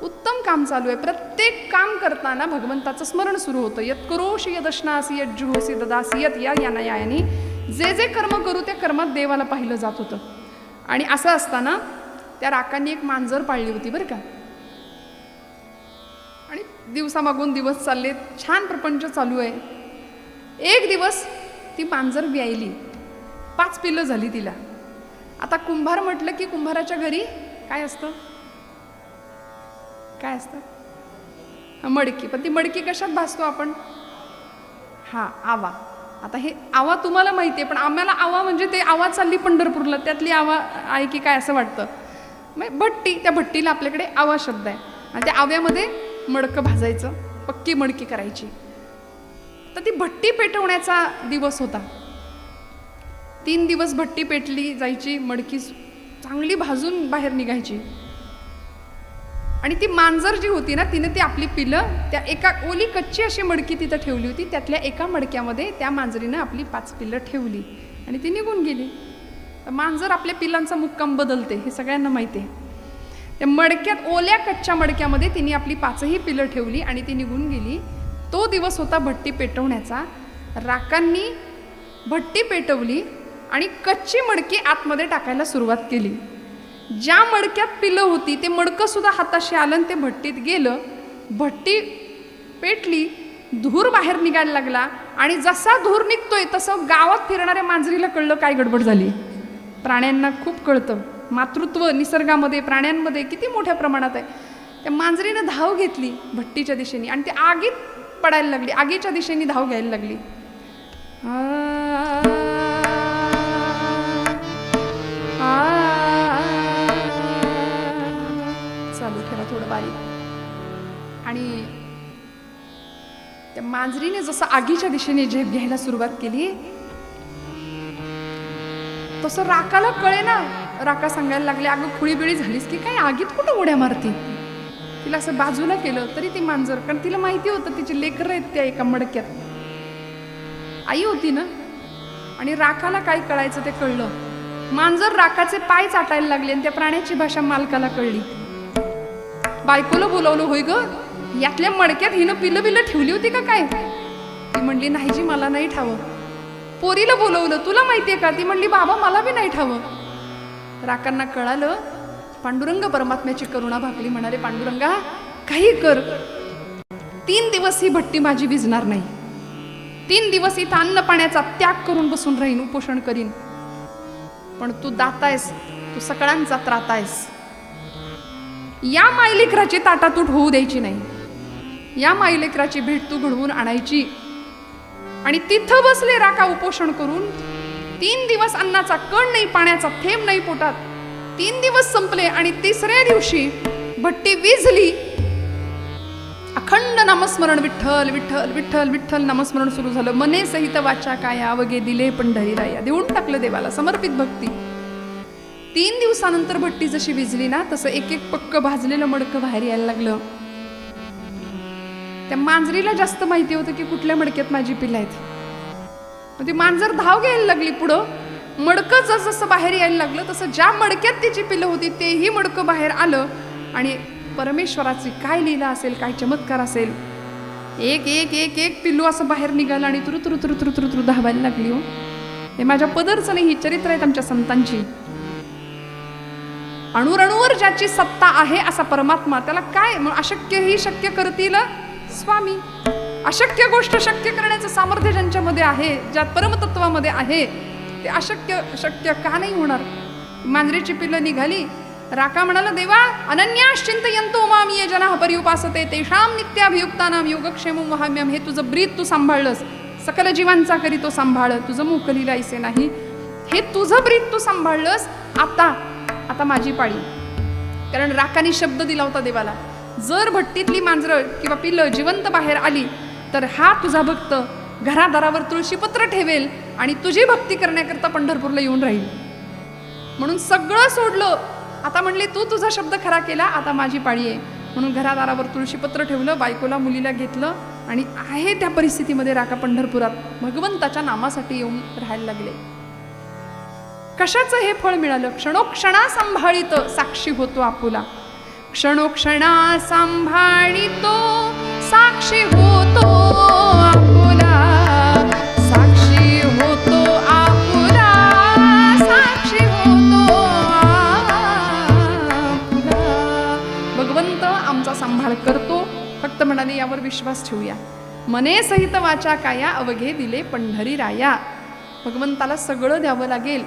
उत्तम काम चालू आहे. प्रत्येक काम करताना भगवंताचं स्मरण सुरू होतं. यत करोषि यदश्नासी यज्जुहोसी ददासी यत या यानायानी, जे जे कर्म करू त्या कर्मात देवाला पाहिलं जात होतं. आणि असं असताना त्या राकांनी एक मांजर पाळली होती, बरं का. आणि दिवसामागून दिवस चालले, छान प्रपंच चालू आहे. एक दिवस ती मांजर व्यायली, 5 पिल्लं झाली तिला. आता कुंभार म्हटलं की कुंभाराच्या घरी काय असतं, काय असतं, मडकी. पण ती मडकी कशात भासतो आपण? आवा. आता हे आवा तुम्हाला माहिती आहे, पण आम्हाला आवा म्हणजे ते आवा चालली पंढरपूरला त्यातली आवा आहे की काय असं वाटतं. मग भट्टी, त्या भट्टीला आपल्याकडे आवा शब्द आहे. आणि त्या आव्यामध्ये मडकं भाजायचं, पक्की मडकी करायची. तर ती भट्टी पेटवण्याचा दिवस होता. 3 दिवस भट्टी पेटली जायची, मडकी चांगली भाजून बाहेर निघायची. आणि ती मांजर जी होती ना, तिने ती आपली पिलं त्या एका ओली कच्ची अशी मडकी तिथं ठेवली होती. त्यातल्या एका मडक्यामध्ये त्या मांजरीनं आपली 5 पिल्लं ठेवली आणि ती निघून गेली. मांजर आपल्या पिलांचा मुक्काम बदलते हे सगळ्यांना माहिती आहे. त्या मडक्यात, ओल्या कच्च्या मडक्यामध्ये तिने आपली 5ही पिलं ठेवली आणि ती निघून गेली. तो दिवस होता भट्टी पेटवण्याचा. राकांनी भट्टी पेटवली आणि कच्ची मडकी आतमध्ये टाकायला सुरुवात केली. ज्या मडक्यात पिलं होती ते मडकं सुद्धा हाताशी आलं आणि ते भट्टीत गेलं. भट्टी पेटली, धूर बाहेर निघायला लागला. आणि जसा धूर निघतोय तसं गावात फिरणाऱ्या मांजरीला कळलं काय गडबड झाली. प्राण्यांना खूप कळतं, मातृत्व निसर्गामध्ये, प्राण्यांमध्ये किती मोठ्या प्रमाणात आहे. त्या मांजरीनं धाव घेतली भट्टीच्या दिशेने आणि ती आगीत पडायला लागली, आगीच्या दिशेने धाव घ्यायला लागली. चालू ठेवा थोडं बारीक. आणि त्या मांजरीने जसं आगीच्या दिशेने झेप घ्यायला सुरुवात केली तसं राकाला कळे ना. राका सांगायला लागले, अगं खुळीबिळी झालीस की काय, आगीत कुठं उड्या मारती. तिला असं बाजूला केलं तरी ती मांजर, कारण तिला माहिती होतं तिची लेकरं आहेत त्या एका मडक्यात, आई होती ना. आणि राकाला काय कळायचं ते कळलं. मांजर राकाचे पाय चाटायला लागले आणि त्या प्राण्याची भाषा मालकाला कळली. बायकोला बोलवलं, होय ग यातल्या मडक्यात हिनं पिलं बिलं ठेवली होती का काय. ती म्हणली नाही जी, मला नाही ठावं. पोरीला बोलवलं, तुला माहितीये का. ती म्हणली बाबा मला बी नाही ठावं. राकांना कळालं, पांडुरंग परमात्म्याची करुणा भागली. म्हणाले, पांडुरंगा काही कर, 3 दिवस ही भट्टी माझी विझणार नाही. 3 दिवस इथं अन्न पाण्याचा त्याग करून बसून राहीन, उपोषण करीन. पण तू दाता आहेस, तू सगळ्यांचा त्राता आहेस. या मायलेकराची ताटातूट होऊ द्यायची नाही. या मायलेकराची भेट तू घडवून आणायची. आणि तिथं बसले राका उपोषण करून. 3 दिवस अन्नाचा कण नाही, पाण्याचा थेंब नाही पोटात. 3 दिवस संपले आणि 3ऱ्या दिवशी भट्टी विझली. अखंड नामस्मरण, विठ्ठल विठ्ठल विठ्ठल विठ्ठल नामस्मरण सुरू झालं. मने सहित वाचा काया अवघे दिले पंढरीराया. देऊन टाकलं देवाला, समर्पित भक्ती. 3 दिवसानंतर भट्टी जशी विझली ना, तसं एक एक पक्क भाजलेलं मडकं बाहेर यायला लागलं. त्या मांजरीला जास्त माहिती होतं की कुठल्या मडक्यात माझी पिल्लं आहेत. ती मांजर धाव घ्यायला लागली पुढं. मडकं जसं बाहेर यायला लागलं तसं ज्या मडक्यात तिची पिल्लं होती तेही मडकं बाहेर आलं. आणि परमेश्वराची काय लीला असेल, काय चमत्कार असेल. एक एक एक एक पिल्लू असं बाहेर निघालं आणि तुरु तुरु तुरु तुरु तुरु तुरु धावायला लागली. हो, हे माझ्या पदरचं नाही, ही चरित्र आहेत आमच्या संतांची. अणुरणूवर ज्याची सत्ता आहे असा परमात्मा, त्याला काय अशक्य ही शक्य करतील स्वामी. अशक्य गोष्ट शक्य करण्याचं सामर्थ्य ज्यांच्यामध्ये आहे, ज्या परमतत्वामध्ये आहे, ते अशक्य शक्य का नाही होणार. मांजरीची पिल्लं निघाली. राका म्हणाला, देवा अनन्याश्चिंतयन्तो माम ये जनाः पर्युपासते तेषां नित्याभियुक्तानां योगक्षेमं वहाम्यहम्. हे तुझं ब्रीद तू सांभाळलंस, सकल जीवांचा करी तो सांभाळ, तुझं मोकलीला ऐसे नाही. हे तुझं ब्रीद तू सांभाळलंस. आता माझी पाळी. कारण राकानी शब्द दिला होता देवाला, जर भट्टीतली मांजरं किंवा पिल्लं जिवंत बाहेर आली तर हा तुझा भक्त घरादारावर तुळशीपत्र ठेवेल आणि तुझी भक्ती करण्याकरता पंढरपूरला येऊन राहील. म्हणून सगळं सोडलं. आता म्हणले, तू तुझा शब्द खरा केला, आता माझी पाळी आहे. म्हणून घरादारावर तुळशीपत्र ठेवलं, बायकोला मुलीला घेतलं आणि आहे त्या परिस्थितीमध्ये राका पंढरपुरात भगवंताच्या नामासाठी येऊन राहायला लागले. कशाचं हे फळ मिळालं? क्षणोक्षणा सांभाळित साक्षी होतो आपुला. क्षणोक्षणा सांभाळितो साक्षी होतो आपुला. साक्षी होतो आपुला, साक्षी होतो आपुला. भगवंत आमचा सांभाळ करतो. फक्त म्हणाले, यावर विश्वास ठेवूया. मने सहित वाचा काया अवघे दिले पंढरीराया. भगवंताला सगळं द्यावं लागेल.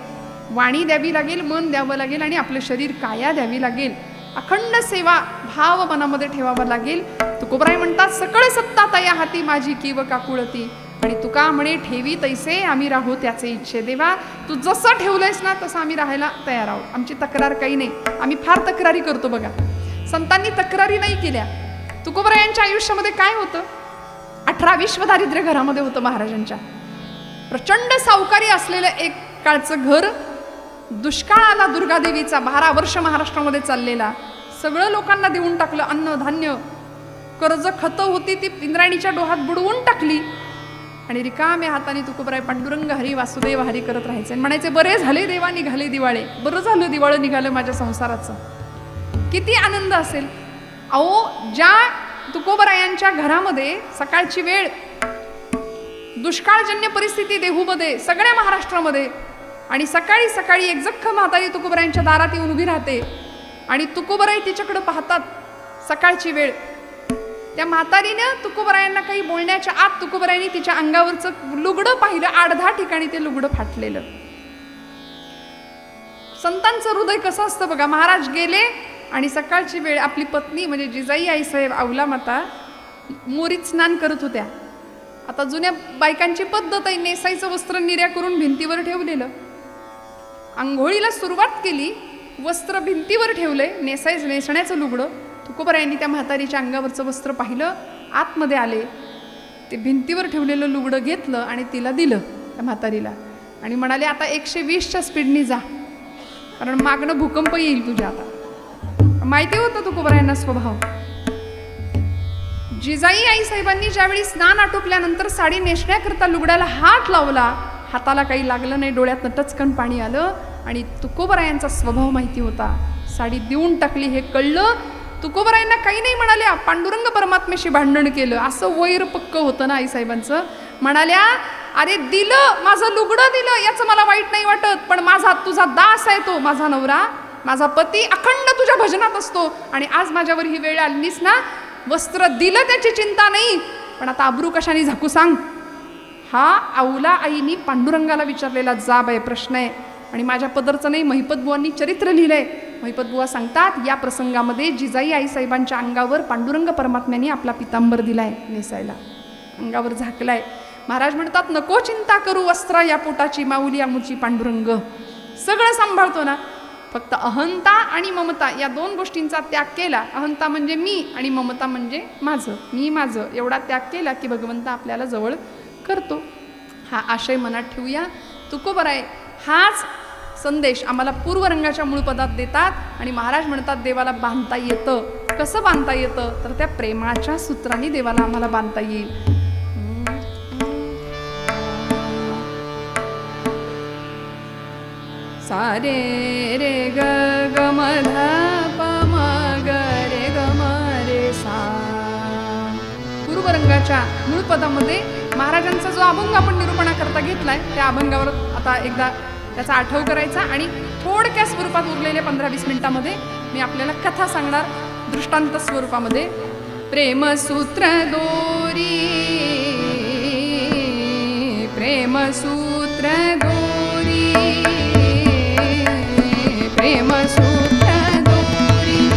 वाणी द्यावी लागेल, मन द्यावं लागेल आणि आपलं शरीर काया द्यावी लागेल. अखंड सेवा भाव मनामध्ये ठेवावा लागेल. तुकोबराय म्हणतात, सकळ सत्ता तया हाती माझी कीव काकुळती. आणि तुका म्हणे, ठेवी तैसे आम्ही राहू त्याचे इच्छे. देवा तू जसं ठेवलंयस ना तसं आम्ही राहायला तयार आहोत. आमची तक्रार काही नाही. आम्ही फार तक्रारी करतो बघा. संतांनी तक्रारी नाही केल्या. तुकोबरायांच्या आयुष्यामध्ये काय होतं? 18 विश्वदारिद्र्य घरामध्ये होतं महाराजांच्या. प्रचंड सावकारी असलेलं एक काळचं घर. दुष्काळ आला दुर्गादेवीचा, 12 वर्ष महाराष्ट्रामध्ये चाललेला. सगळं लोकांना देऊन टाकलं, अन्न धान्य. कर्ज खतं होती ती इंद्रायणीच्या डोहात बुडवून टाकली. आणि रिकाम्या हाताने तुकोबराय पांडुरंग हरी वासुदेव हरी करत राहायचे. म्हणायचे, बरे झाले देवा निघाले दिवाळे. बरं झालं दिवाळं निघालं माझ्या संसाराचं. किती आनंद असेल. अहो, ज्या तुकोबरायांच्या घरामध्ये सकाळची वेळ, दुष्काळजन्य परिस्थिती देहूमध्ये, सगळ्या महाराष्ट्रामध्ये, आणि सकाळी सकाळी एक जख्ख म्हातारी तुकोबरायांच्या दारात येऊन उभी राहते आणि तुकोबराई तिच्याकडे पाहतात. सकाळची वेळ. त्या म्हातारीनं तुकोबरायांना काही बोलण्याच्या आत तुकोबरायांनी तिच्या अंगावरचं लुगडं पाहिलं. 8-10 ठिकाणी ते लुगडं फाटलेलं. संतांचं हृदय कसं असतं बघा. महाराज गेले आणि सकाळची वेळ आपली पत्नी म्हणजे जिजाई आईसाहेब अवला माता मोरीत स्नान करत होत्या. आता जुन्या बायकांची पद्धत आहे, नेसायचं वस्त्र निर्या करून भिंतीवर ठेवलेलं. आंघोळीला सुरुवात केली, वस्त्र भिंतीवर ठेवले, नेसण्याचं लुगडं. तुकोबरायांनी त्या म्हातारीच्या अंगावरचं वस्त्र पाहिलं, आतमध्ये आले, ते भिंतीवर ठेवलेलं लुगडं घेतलं आणि तिला दिलं त्या म्हातारीला. आणि म्हणाले, आता 120च्या स्पीडनी जा, कारण मागणं भूकंप येईल तुझ्या. आता माहिती होतं तुकोबरायांना स्वभाव. जिजाई आईसाहेबांनी ज्यावेळी स्नान आटोपल्यानंतर साडी नेसण्याकरता लुगड्याला हात लावला, हाताला काही लागलं नाही, डोळ्यातनं टचकन पाणी आलं. आणि तुकोबरायांचा स्वभाव माहिती होता. साडी देऊन टाकली हे कळलं. तुकोबरायांना काही नाही म्हणाल्या, पांडुरंग परमात्म्याशी भांडण केलं असं वैर पक्क होतं ना आईसाहेबांचं. म्हणाल्या, अरे दिलं, माझं लुगडं दिलं याचं मला वाईट नाही वाटत, पण माझा तुझा दास आहे तो, माझा नवरा, माझा पती अखंड तुझ्या भजनात असतो आणि आज माझ्यावर ही वेळ आलीस ना, वस्त्र दिलं त्याची चिंता नाही, पण आता अब्रू कशाने झाकू सांग. हा अवला आईनी पांडुरंगाला विचारलेला जाब आहे, प्रश्न आहे. आणि माझ्या पदरचं नाही, महिपत बुवांनी चरित्र लिहिलंय. महिपत बुवा सांगतात, या प्रसंगामध्ये जिजाई आईसाहेबांच्या अंगावर पांडुरंग परमात्म्याने आपला पितांबर दिलाय नेसायला, अंगावर झाकलाय. महाराज म्हणतात, नको चिंता करू वस्त्रा या पोटाची, माऊली आमुची पांडुरंग सगळं सांभाळतो ना. फक्त अहंता आणि ममता या दोन गोष्टींचा त्याग केला. अहंता म्हणजे मी आणि ममता म्हणजे माझं, मी माझं, एवढा त्याग केला की भगवंत आपल्याला जवळ करतो. हा आशय मनात ठेवूया. तुकोबराय हाच संदेश आम्हाला पूर्वरंगाच्या मूळ पदात देतात आणि महाराज म्हणतात, देवाला बांधता येतं. कसं बांधता येतं, तर त्या प्रेमाच्या सूत्रांनी देवाला आम्हाला बांधता येईल. सारे रे ग ग म ध प म ग रे ग म रे सा. पूर्वरंगाच्या मूळ पदामध्ये महाराजांचा जो अभंग आपण निरूपणाकरता घेतलाय, त्या अभंगावर आता एकदा त्याचा आठव करायचा आणि थोडक्या स्वरूपात उरलेल्या 15-20 मिनिटांमध्ये मी आपल्याला कथा सांगणार दृष्टांत स्वरूपामध्ये. प्रेमसूत्र दोरी, प्रेमसूत्र दोरी, प्रेमसूत्र दोरी,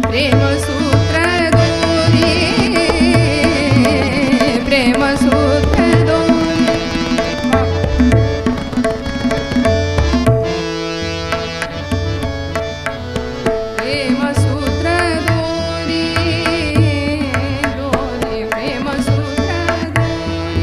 प्रेमसूत्र दोरी, प्रेमसूत्र दोरी. प्रेमसूत्र दोरी, दोरी, प्रेमसूत्र दोरी.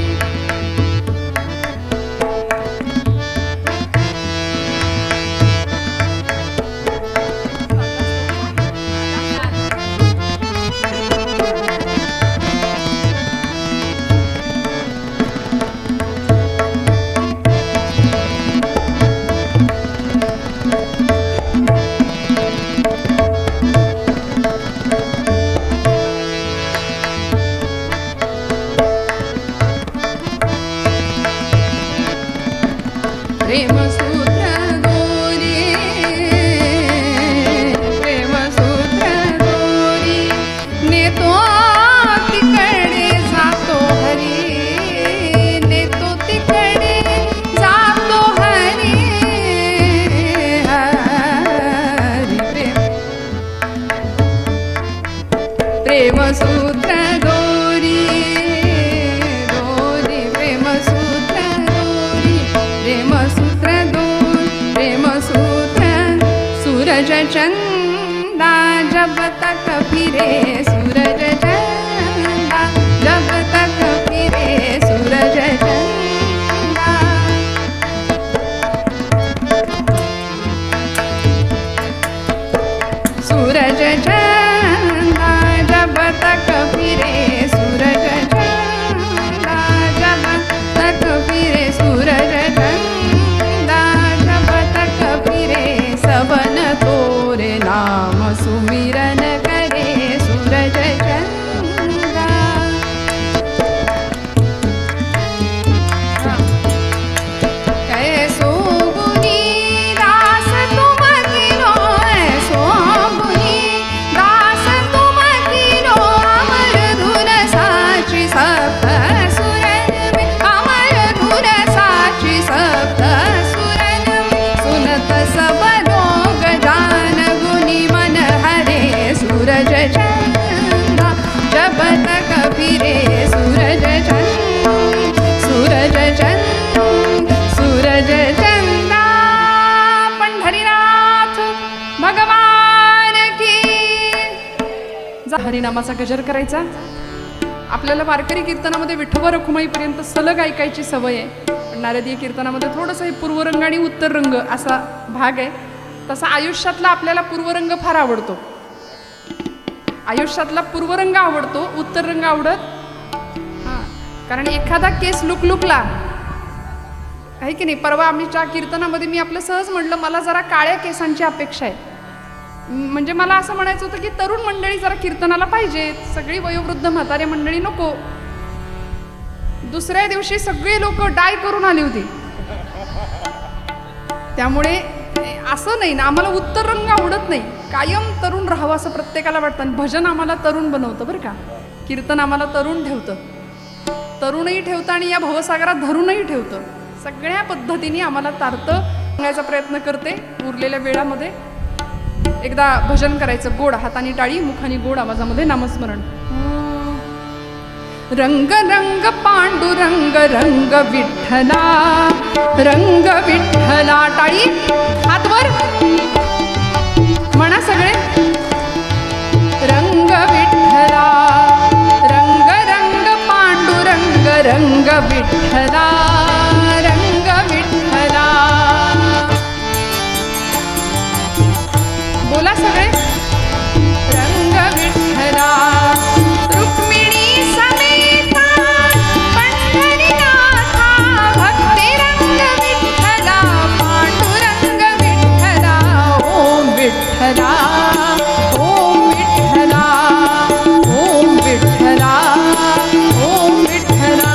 प्रेमसूत्र दोरी, प्रेमसूत्र दोरी, नेतो तिकडे जातो हरी, नेतो तिकडे जातो हरी, हरी प्रेमसूत्र दोरी, दोरी, प्रेमसूत्र दोरी, प्रेमसूत्र दोरी, प्रेमसूत्र. सूरज चंदा जब तक फिरे, सूरज चंदा जब तक फिरे, सूरज चंदा. सूरज चंदा जब तक फिरे, सूरज चंदा जब तक फिरे, सूरज चंदा जब तक फिरे, सबन तोरे नाम सुमिरन करे, सूरज चंदा. कैसो गुनी दास तुम किनो, ऐसो गुनी दास तुम किनो, अमर धुन साची सप्त सुरन में, अमर धुन साची सप्त सुरन में, सुनत सब लोग जान गुनी मन हरे, सूरज चंदा जब तक फिरे, सूरज चंदा, सूरज चंदा, सूरज चंदा. पंढरीनाथ भगवान की. हरिनामाचा गजर करायचा. आपल्याला वारकरी कीर्तनामध्ये विठोबा रखुमाईपर्यंत सलग ऐकायची सवय आहे, पण नारदीय कीर्तनामध्ये थोडंसं हे पूर्वरंग आणि उत्तररंग असा भाग आहे. तसा आयुष्यातला आपल्याला पूर्वरंग फार आवडतो, आयुष्यातला पूर्वरंग आवडतो, उत्तररंग आवडत. कारण एखादा केस लुकलुकला आहे की नाही. परवा आमच्या कीर्तनामध्ये मी आपलं सहज म्हटलं, मला जरा काळ्या केसांची अपेक्षा आहे. म्हणजे मला असं म्हणायचं होतं की तरुण मंडळी जरा कीर्तनाला पाहिजेत, सगळी वयोवृद्ध म्हातारे मंडळी नको. दुसऱ्या दिवशी सगळे लोक डाय करून आली होती. त्यामुळे असं नाही ना, आम्हाला उत्तर रंग आवडत नाही, कायम तरुण राहावं असं प्रत्येकाला वाटतं. आणि भजन आम्हाला तरुण बनवतं बरं का, कीर्तन आम्हाला तरुण ठेवतं, तरुणही ठेवतं आणि या भवसागरात धरूनही ठेवतं. सगळ्या पद्धतीने आम्हाला तारतं सांगायचा प्रयत्न करते. उरलेल्या वेळामध्ये एकदा भजन करायचं, गोड हाताने टाळी, मुखाने गोड आवाजामध्ये नामस्मरण. रंग रंग पांडुरंग रंग विठ्ठला, रंग विठ्ठला, टाळी हातवर म्हणा सगळे. रंग विठ्ठला, रंग रंग पांडुरंग रंग विठ्ठला, रंग विठ्ठला. बोला सगळे. रंग विठ्ठला, रुक्मिणी समेता पंढरीनाथा, भक्ती रंग विठ्ठला, पांडुरंग विठ्ठला. ओम विठ्ठला, ओम विठ्ठला, ओम विठ्ठला, ओम विठ्ठला.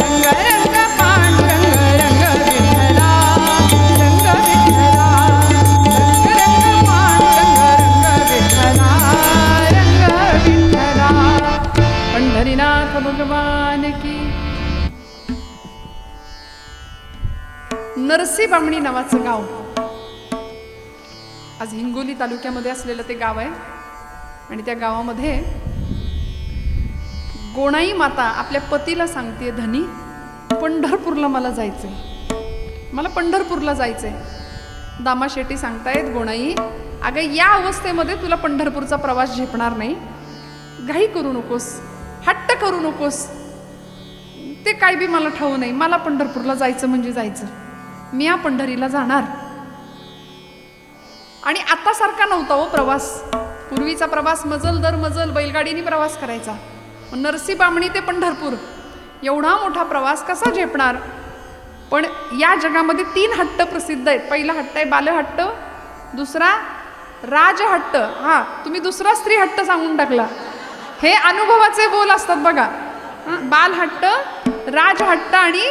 रंग रंग पांडुरंग रंग विठ्ठला, रंग विठ्ठला, रंग रंग पांडुरंग रंग विठ्ठला, रंग विठ्ठला. पंढरीनाथ भगवान की. नरसी बामणी नावाचं गाव आज हिंगोली तालुक्यामध्ये असलेलं ते गाव आहे. आणि त्या गावामध्ये गोणाई माता आपल्या पतीला सांगते, धनी पंढरपूरला मला जायचंय, मला पंढरपूरला जायचंय. दामा शेट्टी सांगतायत, गोणाई अगं या अवस्थेमध्ये तुला पंढरपूरचा प्रवास झेपणार नाही, घाई करू नकोस, हट्ट करू नकोस, ते काय बी मला ठाऊ नाही, मला पंढरपूरला जायचं म्हणजे जायचं, मी या पंढरीला जाणार. आणि आता सारखा नव्हता हो प्रवास, पूर्वीचा प्रवास मजल दर मजल बैलगाडीने प्रवास करायचा. नरसी बामणी ते पंढरपूर एवढा मोठा प्रवास कसा झेपणार. पण या जगामध्ये 3 हट्ट प्रसिद्ध आहेत. पहिला हट्ट आहे बालहट्ट, दुसरा राजहट्ट, हा तुम्ही दुसरा स्त्री हट्ट सांगून टाकला. हे अनुभवाचे बोल असतात बघा. बालहट्ट, राजहट्ट आणि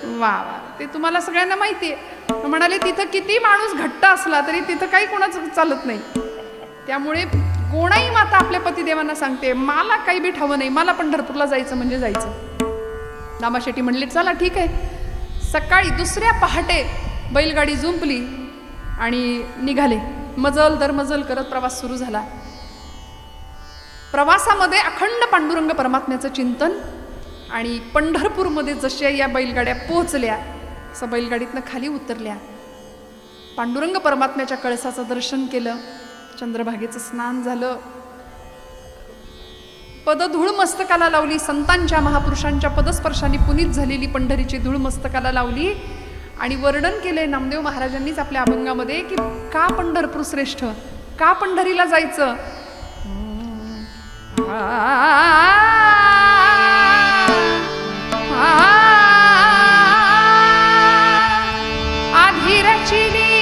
वा वा, ते तुम्हाला सगळ्यांना माहिती आहे. म्हणाले तिथं किती माणूस घट्ट असला तरी तिथं काही कोणाचं चालत नाही. त्यामुळे गोणाई माता आपल्या पतिदेवांना सांगते, मला काही बी ठावं नाही, मला पंढरपूरला जायचं म्हणजे जायचं. दामा शेट्टी म्हणले चला ठीक आहे. सकाळी दुसऱ्या पहाटे बैलगाडी जुंपली आणि निघाले. मजल दर मजल करत प्रवास सुरू झाला. प्रवासामध्ये अखंड पांडुरंग परमात्म्याचं चिंतन. आणि पंढरपूरमध्ये जशा या बैलगाड्या पोहोचल्या, असं बैलगाडीतनं खाली उतरल्या, पांडुरंग परमात्म्याच्या कळसाचं दर्शन केलं, चंद्रभागेचं स्नान झालं, पदधूळ मस्तकाला लावली, संतांच्या महापुरुषांच्या पदस्पर्शाने पुनीत झालेली पंढरीची धूळ मस्तकाला लावली. आणि वर्णन केलंय नामदेव महाराजांनीच आपल्या अभंगामध्ये की का पंढरपूर श्रेष्ठ, का पंढरीला जायचं. आधी रचिली,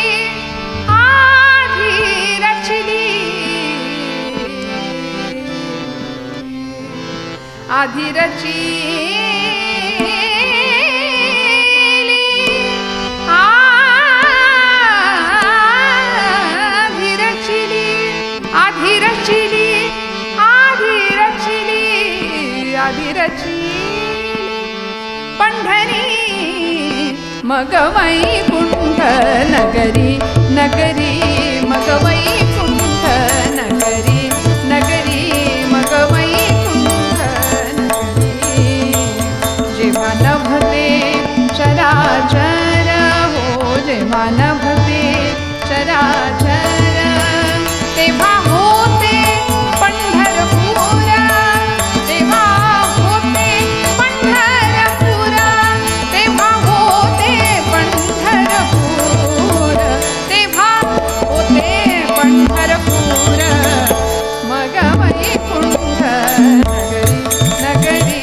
आधी रचिली, आधी रचिली, आधी रचिली, आधी रचिली, आधी रचिली, आधी रचिली पंढरी मग वैकुंठ नगरी, नगरी मग वैकुंठ नगरी, नगरी मग वैकुंठ नगरी. जेव्हा नभते चराचर हो, जेव्हा नभते चराचर, तेव्हा होते पंढरपूर, तेव्हा होते पंढरपूर, तेव्हा होते पंढरपूर, तेव्हा होते पंढरपूर मग वैकुंठ नगरी, नगरी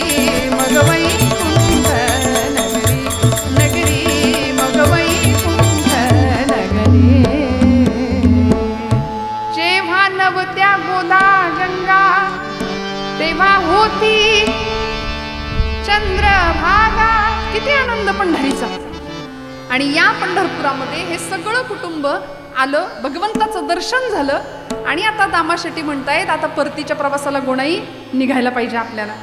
मग वैकुंठ नगरी, नगरी मग वैकुंठ नगरी. आनंद पंढरीचा. आणि या पंढरपुरामध्ये हे सगळं कुटुंब आलं, भगवंताचं दर्शन झालं आणि आता दामा शेट्टी म्हणतायत आता परतीच्या प्रवासाला गोणाई निघायला पाहिजे आपल्याला.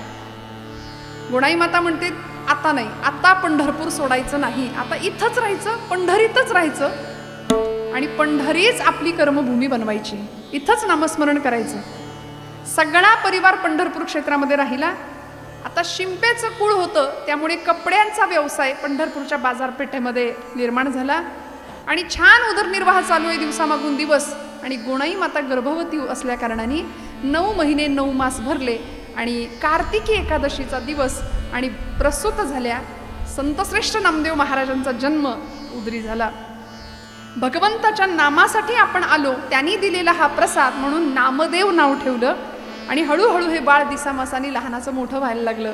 गोणाई माता म्हणते आता नाही, आता पंढरपूर सोडायचं नाही, आता इथंच राहायचं, पंढरीतच राहायचं आणि पंढरीच आपली कर्मभूमी बनवायची, इथंच नामस्मरण करायचं. सगळा परिवार पंढरपूर क्षेत्रामध्ये राहिला. आता शिंपेचं कुळ होतं त्यामुळे कपड्यांचा व्यवसाय पंढरपूरच्या बाजारपेठेमध्ये निर्माण झाला आणि छान उदरनिर्वाह चालू आहे दिवसामागून दिवस. आणि गोणाई माता गर्भवती असल्या कारणाने 9 महिने 9 मास भरले आणि कार्तिकी एकादशीचा दिवस आणि प्रसूत झाल्या. संतश्रेष्ठ नामदेव महाराजांचा जन्म उदरी झाला. भगवंताच्या नामासाठी आपण आलो, त्यांनी दिलेला हा प्रसाद म्हणून नामदेव नाव ठेवलं आणि हळूहळू हे बाळ दिसामासानी लहानाचं मोठं व्हायला लागलं.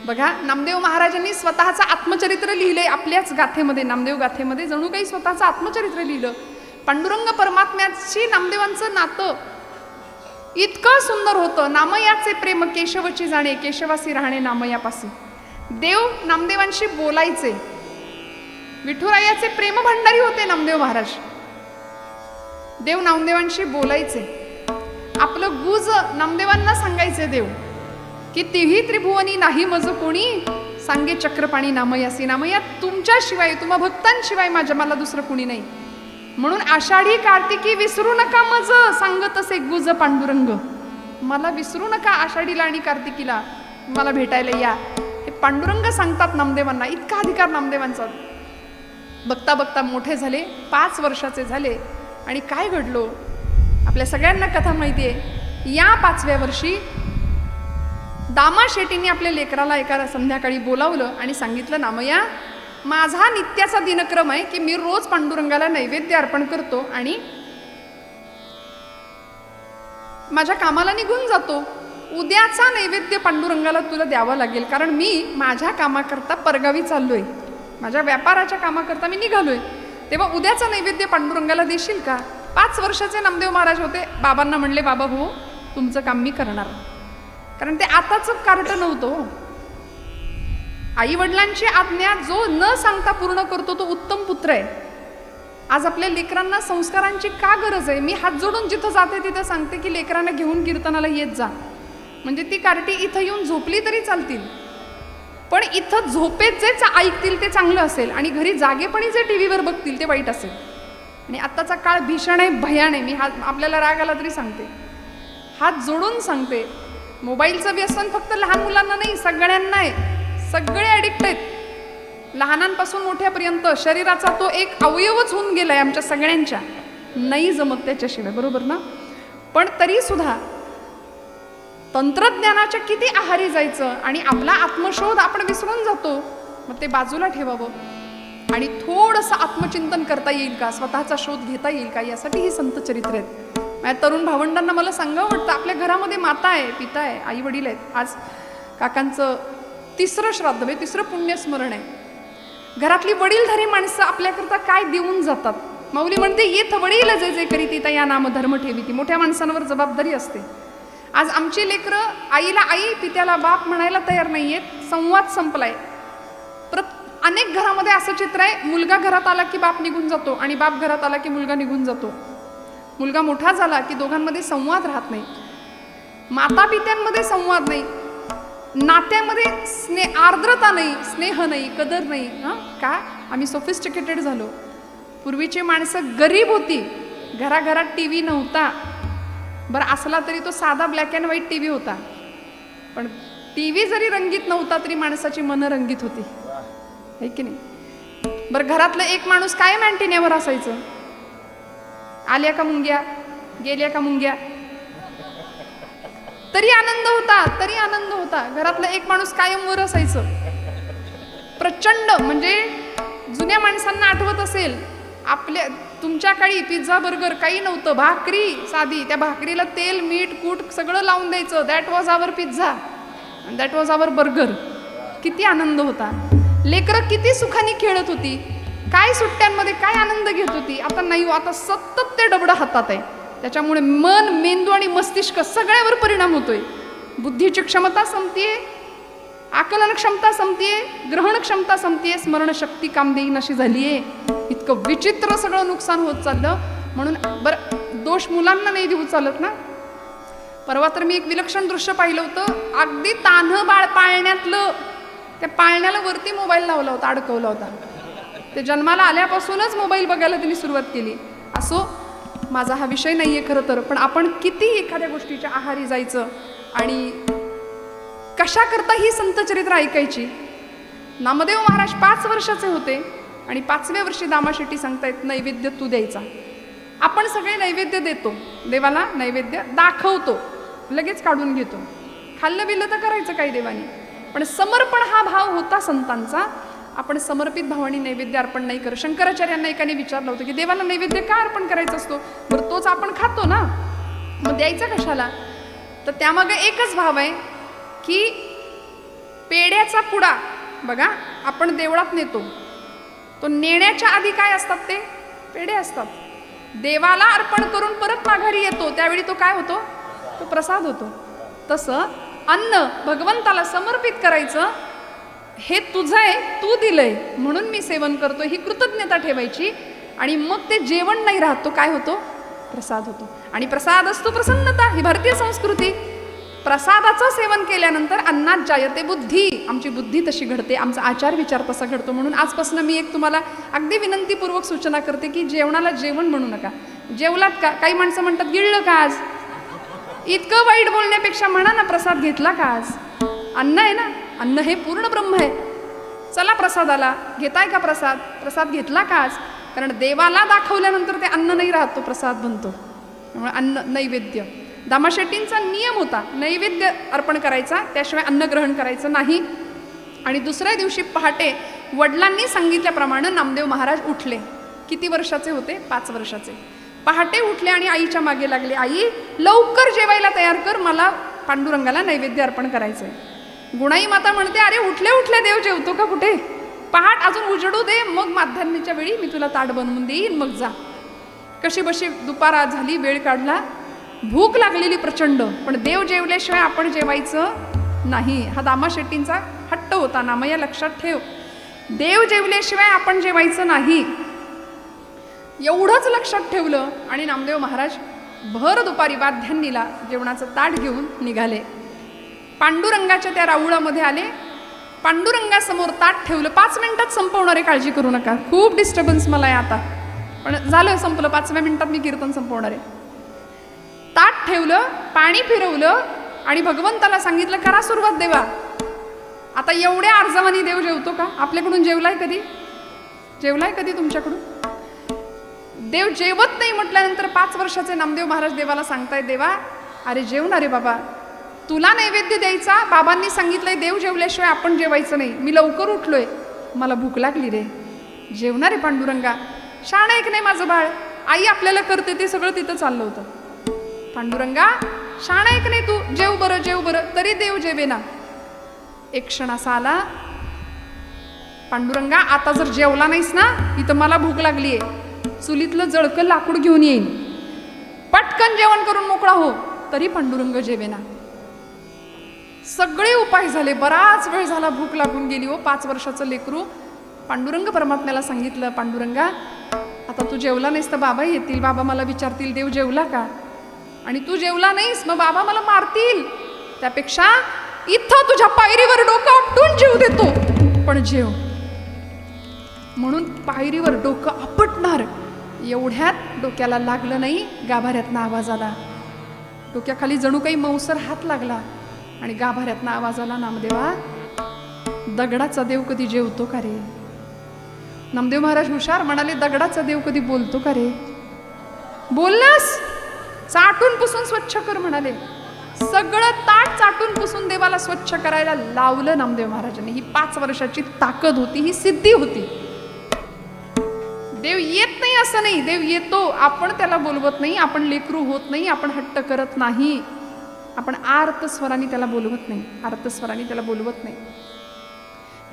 बघा, नामदेव महाराजांनी स्वतःचं आत्मचरित्र लिहिलंय आपल्याच गाथेमध्ये, नामदेव गाथेमध्ये जणू काही स्वतःचं आत्मचरित्र लिहिलं. पांडुरंग परमात्म्याशी नामदेवांचं नातं इतकं सुंदर होतं. नामयाचे प्रेम केशवची जाणे, केशवासी राहणे नामयापासी. देव नामदेवांशी बोलायचे. विठुरायाचे प्रेम भंडारी होते नामदेव महाराज. देव नामदेवांशी बोलायचे. आपलं गुज नामदेवांना सांगायचे देव की तिही त्रिभुवनी नाही मज कोणी, सांगे चक्रपाणी नामयासी. नामया तुमच्याशिवाय, तुम्हा भक्तांशिवाय माझ्या मला दुसरं कोणी नाही. म्हणून आषाढी कार्तिकी विसरू नका मज, सांगत असे गुज पांडुरंग. मला विसरू नका आषाढीला आणि कार्तिकीला मला भेटायला या, हे पांडुरंग सांगतात नामदेवांना. इतका अधिकार नामदेवांचा. बघता बघता मोठे झाले, 5 वर्षाचे झाले आणि काय घडलो आपल्या सगळ्यांना कथा माहिती आहे. या 5व्या वर्षी दामा शेट्टींनी आपल्या लेकराला एका संध्याकाळी बोलावलं आणि सांगितलं, नामया माझा नित्याचा दिनक्रम आहे की मी रोज पांडुरंगाला नैवेद्य अर्पण करतो आणि माझ्या कामाला निघून जातो. उद्याचा नैवेद्य पांडुरंगाला तुला द्यावा लागेल, कारण मी माझ्या कामाकरता परगावी चाललोय, माझ्या व्यापाराच्या कामाकरता मी निघालोय. तेव्हा उद्याचा नैवेद्य पांडुरंगाला देशील का? 5 वर्षाचे नामदेव महाराज होते. बाबांना म्हणले, बाबा हो तुमचं काम मी करणार. कारण ते आताच कार्ट नव्हतं. आई वडिलांची आज्ञा जो न सांगता पूर्ण करतो तो उत्तम पुत्र आहे. आज आपल्या लेकरांना संस्कारांची का गरज आहे? मी हात जोडून जिथं जाते तिथं सांगते की लेकरांना घेऊन कीर्तनाला येत जा. म्हणजे ती कार्टी इथं येऊन झोपली तरी चालतील, पण इथं झोपेत जे ऐकतील ते चांगलं असेल आणि घरी जागेपणी जे टीव्हीवर बघतील ते वाईट असेल. आणि आत्ताचा काळ भीषण आहे, भयान आहे. मी आपल्याला राग आला तरी सांगते, हात जोडून सांगते. मोबाईलचं व्यसन फक्त लहान मुलांना नाही, सगळ्यांना आहे. सगळे ॲडिक्ट आहेत, लहानांपासून मोठ्यापर्यंत. शरीराचा तो एक अवयवच होऊन गेलाय आमच्या सगळ्यांच्या. नाही जमत त्याच्याशिवाय, बरोबर ना? पण तरी सुद्धा तंत्रज्ञानाच्या किती आहारी जायचं आणि आपला आत्मशोध आपण विसरून जातो. मग ते बाजूला ठेवावं आणि थोडंसं आत्मचिंतन करता येईल का, स्वतःचा शोध घेता येईल का, यासाठी ही संत चरित्र आहेत. माझ्या तरुण भावंडांना मला सांगावं वाटतं, आपल्या घरामध्ये माता आहे, पिता आहे, आई वडील आहेत. आज काकांचं 3रं श्राद्ध आहे, 3रं पुण्यस्मरण आहे. घरातली वडीलधारी माणसं आपल्याकरता काय देऊन जातात. माऊली म्हणते, येथ वडील जे जे करीती त्या नाम धर्म ठेवीती. मोठ्या माणसांवर जबाबदारी असते. आज आमची लेकरं आईला आई, पित्याला बाप म्हणायला तयार नाहीयेत. संवाद संपलाय. अनेक घरामध्ये असं चित्र आहे, मुलगा घरात आला की बाप निघून जातो आणि बाप घरात आला की मुलगा निघून जातो. मुलगा मोठा झाला की दोघांमध्ये संवाद राहत नाही. माता पित्यांमध्ये संवाद नाही, नात्यामध्ये आर्द्रता नाही, स्नेह नाही, कदर नाही. का? आम्ही सोफिस्टिकेटेड झालो. पूर्वीची माणसं गरीब होती, घराघरात टीव्ही नव्हता. बरं असला तरी तो साधा ब्लॅक अँड व्हाईट टीव्ही होता, पण टीव्ही जरी रंगीत नव्हता तरी माणसाची मनं रंगीत होती, है की नाही? बरं घरातलं एक माणूस कायम अँटिन्यावर असायचं. आल्या का मुंग्या, गेल्या का मुंग्या, तरी आनंद होता, तरी आनंद होता. घरातला एक माणूस कायम वर असायचं. प्रचंड, म्हणजे जुन्या माणसांना आठवत असेल, आपल्या तुमच्या काळी पिझ्झा बर्गर काही नव्हतं, भाकरी साधी, त्या भाकरीला तेल मीठ कूट सगळं लावून द्यायचं. That was our pizza, that was our burger. किती आनंद होता. लेकरं किती सुखाने खेळत होती, काय सुट्ट्यांमध्ये काय आनंद घेत होती. आता नाही हो, आता सतत ते डबडं हातात आहे. त्याच्यामुळे मन, मेंदू आणि मस्तिष्क सगळ्यावर परिणाम होतोय. बुद्धीची क्षमता संपतीये, आकलन क्षमता संपतीये, ग्रहण क्षमता संपतीये, स्मरणशक्ती कामदेही नशी झालीये. इतकं विचित्र सगळं नुकसान होत चाललं. म्हणून बरं, दोष मुलांना नाही देऊ चालत ना. परवा तर मी एक विलक्षण दृश्य पाहिलं होतं. अगदी तान्ह बाळ पाळण्यातलं, त्या पाळण्याला वरती मोबाईल लावला होता, अडकवला होता. ते जन्माला आल्यापासूनच मोबाईल बघायला त्यांनी सुरुवात केली. असो, माझा हा विषय नाहीये खरं तर, पण आपण किती एखाद्या गोष्टीच्या आहारी जायचं आणि कशा करता ही संतचरित्र ऐकायची. नामदेव महाराज 5 वर्षाचे होते आणि 5व्या वर्षी दामाशेट्टी सांगतायत नैवेद्य तू द्यायचा. आपण सगळे नैवेद्य देतो, देवाला नैवेद्य दाखवतो, लगेच काढून घेतो. खाल्लं बिल्लं तर करायचं काही देवानी, पण समर्पण हा भाव होता संतांचा. आपण समर्पित भावाने नैवेद्य अर्पण नाही करत. शंकराचार्यांना एकाने विचारलं होतं की देवाला नैवेद्य का अर्पण करायचा असतो, बरं तोच आपण खातो ना, मग द्यायचा कशाला. तर त्यामागे एकच भाव आहे की पेढ्याचा पुडा बघा आपण देवळात नेतो, तो नेण्याच्या आधी काय असतात, ते पेढे असतात. देवाला अर्पण करून परत माघारी येतो त्यावेळी तो काय होतो, तो प्रसाद होतो. तसं अन्न भगवंताला समर्पित करायचं, हे तुझं आहे, तू दिलंय म्हणून मी सेवन करतो, ही कृतज्ञता ठेवायची. आणि मग ते जेवण नाही राहत, तो काय होतो, प्रसाद होतो. आणि प्रसाद असतो प्रसन्नता, ही भारतीय संस्कृती. प्रसादाचं सेवन केल्यानंतर अन्नात जायते बुद्धी, आमची बुद्धी तशी घडते, आमचा आचार विचार तसा घडतो. म्हणून आजपासून मी एक तुम्हाला अगदी विनंतीपूर्वक सूचना करते की जेवणाला जेवण म्हणू नका. जेवलात का, काही माणसं म्हणतात गिळलं का आज, इतकं वाईट बोलण्यापेक्षा म्हणा ना प्रसाद घेतला का आज. अन्न आहे ना, अन्न हे पूर्ण ब्रह्म आहे. चला प्रसादाला, घेताय का प्रसाद, प्रसाद घेतला का आज. कारण देवाला दाखवल्यानंतर ते अन्न नाही राहत, तो प्रसाद बनतो. त्यामुळे अन्न नैवेद्य, दामाशेट्टींचा नियम होता नैवेद्य अर्पण करायचा, त्याशिवाय अन्न ग्रहण करायचं नाही. आणि दुसऱ्या दिवशी पहाटे वडिलांनी सांगितल्याप्रमाणे नामदेव महाराज उठले. किती वर्षाचे होते, 5 वर्षाचे. पहाटे उठले आणि आईच्या मागे लागले, आई लवकर जेवायला तयार कर, मला पांडुरंगाला नैवेद्य अर्पण करायचंय. गुणाई माता म्हणते, अरे उठले उठले देव जेवतो का कुठे, पहाट अजून उजडू दे, मग माध्यान्हीच्या वेळी मी तुला ताट बनवून देईन, मग जा. कशी बशी दुपार झाली, वेळ काढला, भूक लागलेली प्रचंड, पण देव जेवल्याशिवाय आपण जेवायचं नाही. हा दामाशेट्टींचा हट्ट होता. नामया लक्षात ठेव, देव जेवल्याशिवाय आपण जेवायचं नाही. एवढंच लक्षात ठेवलं आणि नामदेव महाराज भर दुपारी वाध्यान्नीला जेवणाचं ताट घेऊन निघाले. पांडुरंगाच्या त्या राऊळामध्ये आले, पांडुरंगासमोर ताट ठेवलं. 5 मिनिटात संपवणारे, काळजी करू नका, खूप डिस्टर्बन्स मला आहे आता, पण झालं संपलं, 5व्या मिनिटात मी कीर्तन संपवणार आहे. ताट ठेवलं, पाणी फिरवलं आणि भगवंताला सांगितलं करा सुरुवात देवा. आता एवढ्या अर्जावानी देव जेवतो का, आपल्याकडून जेवलाय कधी, जेवलाय कधी तुमच्याकडून. देव जेवत नाही म्हटल्यानंतर 5 वर्षाचे नामदेव महाराज देवाला सांगतायत, देवा अरे जेवणार रे बाबा, तुला नैवेद्य द्यायचा, बाबांनी सांगितलंय देव जेवल्याशिवाय आपण जेवायचं नाही, मी लवकर उठलोय, मला भूक लागली रे, जेवणार आहे पांडुरंगा. शाण ऐक नाही माझं बाळ, आई आपल्याला करते ते सगळं तिथं चाललं होतं. पांडुरंगा शाण ऐक नाही तू, जेव बरं जेव बरं, तरी देव जेवेना. एक क्षण असा आला, पांडुरंगा आता जर जेवला नाहीस ना, इथं मला भूक लागलीये, चुलीतलं जळकं लाकूड घेऊन येईन, पटकन जेवण करून मोकळा हो. तरी पांडुरंग जेवेना. सगळे उपाय झाले, बराच वेळ झाला, भूक लागून गेली हो. 5 वर्षाचं लेकरू. पांडुरंग परमात्म्याला सांगितलं, पांडुरंगा आता तू जेवला नाहीस तर बाबा येतील, बाबा मला विचारतील देव जेवला का, आणि तू जेवला नाहीस मग बाबा मला मारतील, त्यापेक्षा इथं तुझ्या पायरीवर डोकं आपटून जीव देतो, पण जेव. म्हणून पायरीवर डोकं आपटणार, एवढ्यात डोक्याला लागलं नाही, गाभाऱ्यातनं आवाज आला. डोक्याखाली जणू काही मौसर हात लागला आणि गाभाऱ्यातनं आवाज आला, नामदेवा दगडाचा देव कधी जेवतो का रे. नामदेव महाराज हुशार, म्हणाले दगडाचा देव कधी बोलतो का रे. बोललास, चाटून पुसून स्वच्छ कर म्हणाले. सगळं ताट चाटून पुसून देवाला स्वच्छ करायला लावलं नामदेव महाराजांनी. ही 5 वर्षाची ताकद होती, ही सिद्धी होती. देव येत नाही असं नाही, देव येतो, आपण त्याला बोलवत नाही, आपण लेकरू होत नाही, आपण हट्ट करत नाही, आपण आर्त स्वराने त्याला बोलवत नाही, आर्त स्वराने त्याला बोलवत नाही.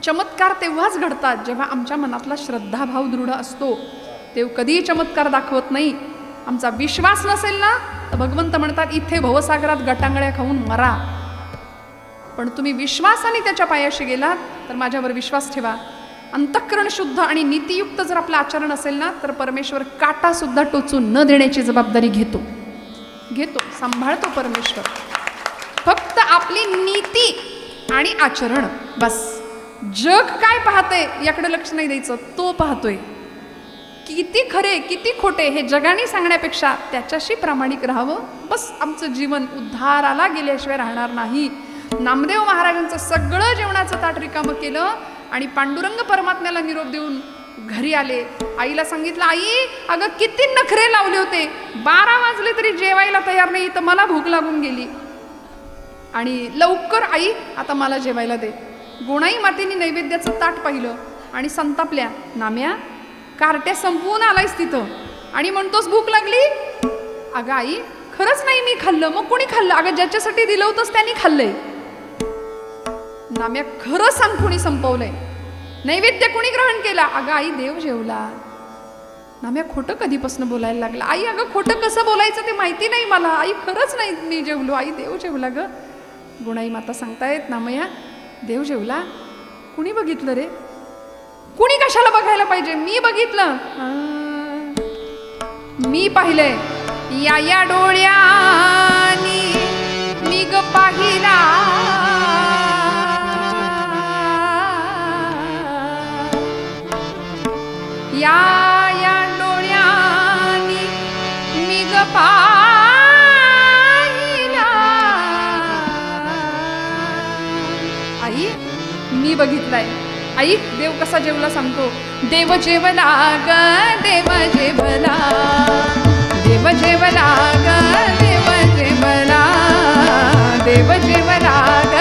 चमत्कार तेव्हाच घडतात जेव्हा आमच्या मनातला श्रद्धाभाव दृढ असतो. देव कधीही चमत्कार दाखवत नाही. आमचा विश्वास नसेल ना तर भगवंत म्हणतात इथे भवसागरात गटांगळ्या खाऊन मरा. पण तुम्ही विश्वासाने त्याच्या पायाशी गेलात तर माझ्यावर विश्वास ठेवा, अंतःकरण शुद्ध आणि नीतियुक्त जर आपलं आचरण असेल ना तर परमेश्वर काटा सुद्धा टोचून न देण्याची जबाबदारी घेतो, सांभाळतो परमेश्वर. फक्त आपली नीती आणि आचरण बस. जग काय पाहतंय याकडे लक्ष नाही द्यायचं, तो पाहतोय. किती खरे किती खोटे हे जगाने सांगण्यापेक्षा त्याच्याशी प्रामाणिक राहावं, बस. आमचं जीवन उद्धाराला गेल्याशिवाय राहणार नाही. नामदेव महाराजांचं सगळं जेवणाचं ताट रिकामं केलं आणि पांडुरंग परमात्म्याला निरोप देऊन घरी आले. आईला सांगितलं, आई अगं किती नखरे लावले होते, 12 वाजले तरी जेवायला तयार नाही, तर मला भूक लागून गेली आणि लवकर आई आता मला जेवायला दे. गोणाई मातेने नैवेद्याचं ताट पाहिलं आणि संतापल्या. नाम्या, कार्ट्या संपवून आलायस तिथं आणि म्हणतोस भूक लागली. अगं आई खरंच नाही मी खाल्लं. मग कोणी खाल्लं? अगं ज्याच्यासाठी दिलं होतंस त्यांनी खाल्लंय. नाम्या, खरं सांग कोणी संपवलंय? नैवेद्य कोणी ग्रहण केला? अगं आई देव जेवला. नाम्या, खोटं कधीपासून बोलायला लागला? आई अगं खोटं कसं बोलायचं ते माहिती नाही मला. आई खरंच नाही मी जेवलो. आई देव जेवला ग. गुणाई माता सांगतायत, नामया देव जेवला. कुणी बघितलं रे? कुणी कशाला बघायला पाहिजे? मी बघितलं, मी पाहिलंय. या डोळ्यानी मी ग पाहिला, या डोळ्यानी मी ग पाहिला. आई मी बघितलंय. आई देव कसा जेवला सांगतो. देव जेवला ग, देव जेवला, देव जेवला ग, देव जेवला, देव जेवला ग,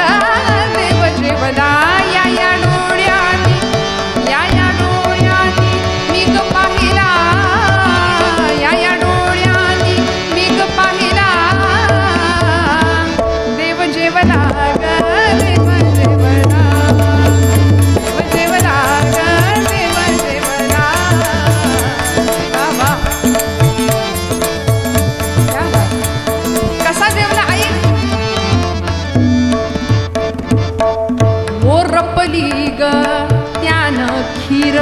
देव जेवला. या डोळ्यानी, या डोळ्यानी मी ग पाहिला, या डोळ्यानी मी ग पाहिला. देव जेवला ग, देव जेवला, देव जेवला ग, देव जेवला. कसा जेवला आई? रपली ग त्यानं खीर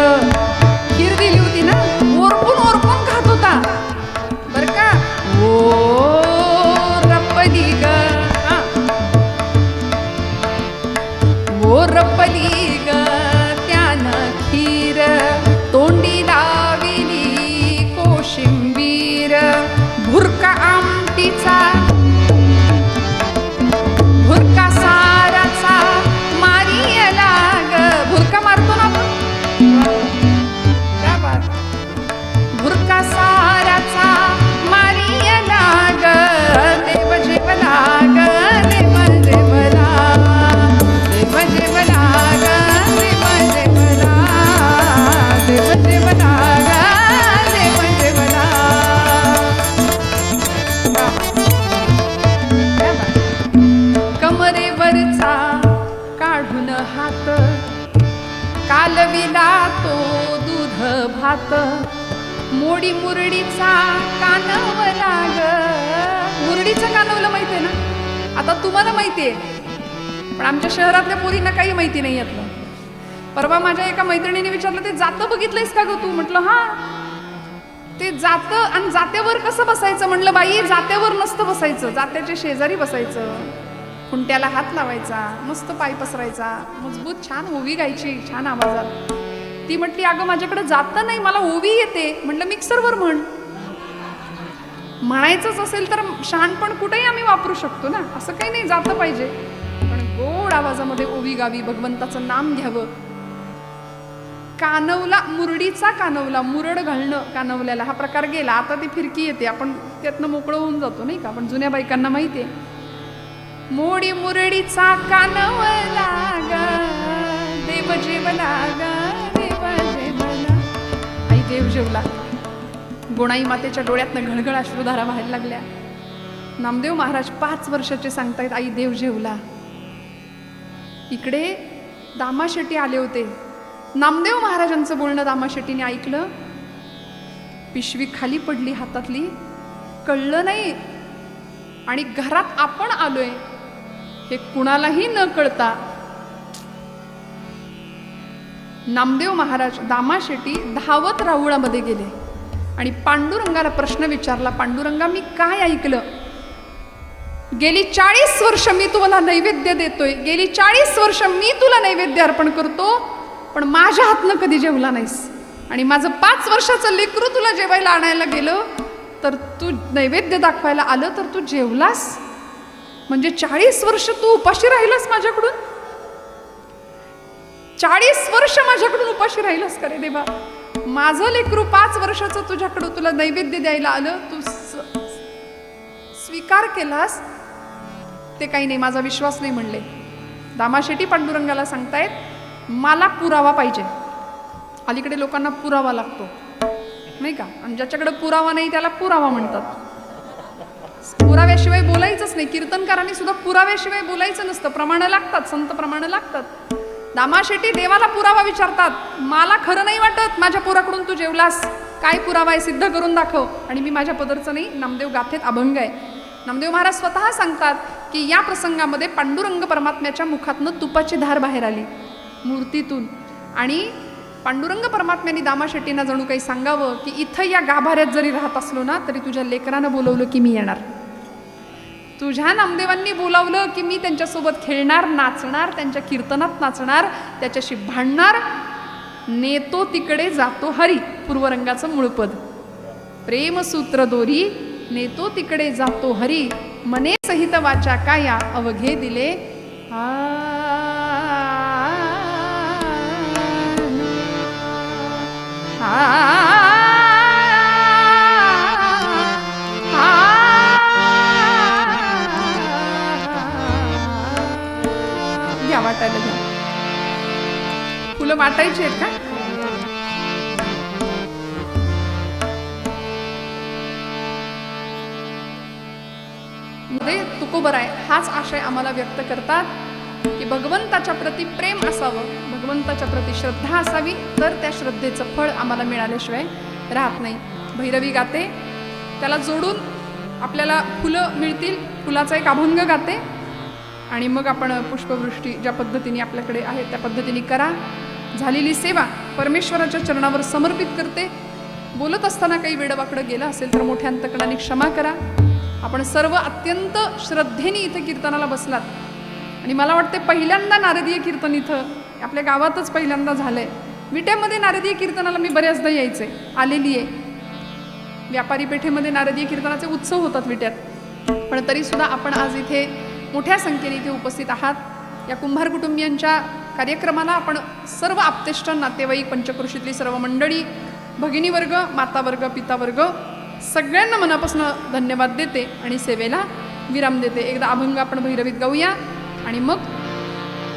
दिली होती ना, ओरपून खात होता बर का. ओ रपली ग, ओ रपली ग त्यानं खीर, तोंडी लाविली कोशिंबीर. भुरका आमटीचा, भुरका साराचा मारियला ग. भुरका मारतो ना आपण, क्या बात. भुरका साराचा मारियला ग. देव जेवला ग, देव जेवला, देव जेवला ग, देव जेवला, देव जेवला ग, देव जेवला. कमरेवरचा काढून हात, कालविला तो दूध भात. मोडी मुरडीचा कानवला ग. मुरडीचं कानवलं माहितीये ना? आता तुम्हाला माहितीये, पण आमच्या शहरातल्या पोरींना काही माहिती नाही यातलं. परवा माझ्या एका मैत्रिणीने विचारलं, ते जातं बघितलंयस का ग तू? म्हटलं हा. ते जातं आणि जात्यावर कसं बसायचं? म्हणलं बाई जात्यावर नसतं बसायचं, जात्याच्या शेजारी बसायचं, खुंट्याला हात लावायचा, मस्त पाय पसरायचा, मजबूत छान ओवी गायची छान आवाजात. ती म्हटली अगं माझ्याकडे जातं नाही, मला ओवी येते. म्हटलं मिक्सरवर म्हण. म्हणायचंच असेल तर शहाणपण कुठेही आम्ही वापरू शकतो ना, असं काही नाही जातं पाहिजे, पण गोड आवाजामध्ये ओवी गावी, भगवंताचं नाम घ्यावं. कानवला, मुरडीचा कानवला, मुरड घालणं कानवल्याला, हा प्रकार गेला. आता ती फिरकी येते, आपण त्यातनं मोकळं होऊन जातो नाही का. पण जुन्या बायकांना माहिती आहे. मोडी मुरडीचा कानवला ग, देव जेवला ग, देव जेवला. आई देव जेवला. गोणाई मातेच्या डोळ्यातनं घळघळ अश्रुधारा व्हायला लागल्या. नामदेव महाराज 5 वर्षाचे सांगतायत आई देव जेवला. इकडे दामाशेट्टी आले होते. नामदेव महाराजांचं बोलणं दामाशेट्टीने ऐकलं. पिशवी खाली पडली हातातली, कळलं नाही. आणि घरात आपण आलोय, हे कुणालाही न कळता नामदेव महाराज दामाशेटी धावत राहुळामध्ये गेले आणि पांडुरंगाला प्रश्न विचारला, पांडुरंगा मी काय ऐकलं? गेली 40 वर्ष मी तुला नैवेद्य देतोय, गेली 40 वर्ष मी तुला नैवेद्य अर्पण करतो, पण माझ्या हातनं कधी जेवला नाहीस. आणि माझं 5 वर्षाचं लेकरू तुला जेवायला आणायला गेलं तर तू नैवेद्य दाखवायला आलं तर तू जेवलास. म्हणजे 40 वर्ष तू उपाशी राहिलास माझ्याकडून, 40 वर्ष माझ्याकडून उपाशी राहिलास का रे देवा? माझं लेकरू 5 वर्षाचं तुझ्याकडं तुला नैवेद्य द्यायला आलं, तू स्वीकार केलास, ते काही नाही, माझा विश्वास नाही म्हणले. दामाशेटी पांडुरंगाला सांगतायत मला पुरावा पाहिजे. अलीकडे लोकांना पुरावा लागतो नाही का, आणि ज्याच्याकडे पुरावा नाही त्याला पुरावा म्हणतात. पुराव्याशिवाय बोलायचंच नाही. कीर्तनकारांनी सुद्धा पुराव्याशिवाय बोलायचं नसतं, प्रमाणं लागतात, संत प्रमाणं लागतात. दामाशेटी देवाला पुरावा विचारतात, मला खरं नाही वाटत माझ्या पोराकडून तू जेवलास, काय पुरावा आहे सिद्ध करून दाखव. आणि मी माझ्या पदरचं नाही, नामदेव गाथेत अभंग आहे. नामदेव महाराज स्वतः सांगतात की या प्रसंगामध्ये पांडुरंग परमात्म्याच्या मुखातनं तुपाची धार बाहेर आली मूर्तीतून, आणि पांडुरंग परमात्म्याने दामाशेटींना जणू काही सांगावं की इथं या गाभाऱ्यात जरी राहत असलो ना तरी तुझ्या लेकरानं बोलवलं की मी येणार, तुझ्या नामदेवांनी बोलावलं की मी त्यांच्यासोबत खेळणार, नाचणार, त्यांच्या कीर्तनात नाचणार, त्याच्याशी भांडणार. नेतो तिकडे जातो हरी, पूर्वरंगाचं मूळपद. प्रेमसूत्र दोरी नेतो तिकडे जातो हरी, मने सहित वाचा काया अवघे दिले घ्या वाटायला घ्या. फुलं वाटायची आहेत का? मध्ये तुकोबराय हाच आशय आम्हाला व्यक्त करतात की भगवंताच्या प्रती प्रेम असावं, भगवंताच्या प्रती श्रद्धा असावी, तर त्या श्रद्धेचं फळ आम्हाला मिळाल्याशिवाय राहत नाही. भैरवी गाते, त्याला जोडून आपल्याला फुलं मिळतील, फुलाचा एक अभंग गाते आणि मग आपण पुष्पवृष्टी ज्या पद्धतीने आपल्याकडे आहे त्या पद्धतीने करा. झालेली सेवा परमेश्वराच्या चरणावर समर्पित करते. बोलत असताना काही वेडवाकडं गेलं असेल तर मोठ्या अंतकरणाने क्षमा करा. आपण सर्व अत्यंत श्रद्धेने इथे कीर्तनाला बसलात आणि मला वाटते पहिल्यांदा नारदीय कीर्तन इथं आपल्या गावातच पहिल्यांदा झालंय. विट्यामध्ये नारदीय कीर्तनाला मी बऱ्याचदा यायचे, आलेली आहे. व्यापारी पेठेमध्ये नारदीय कीर्तनाचे उत्सव होतात विट्यात, पण तरीसुद्धा आपण आज इथे मोठ्या संख्येने इथे उपस्थित आहात. या कुंभार कुटुंबियांच्या कार्यक्रमाला आपण सर्व आप्तेष्ट, नातेवाईक, पंचक्रोशीतली सर्व मंडळी, भगिनीवर्ग, मातावर्ग, पितावर्ग सगळ्यांना मनापासून धन्यवाद देते आणि सेवेला विराम देते. एकदा अभंग आपण भैरवीत गाऊया आणि मग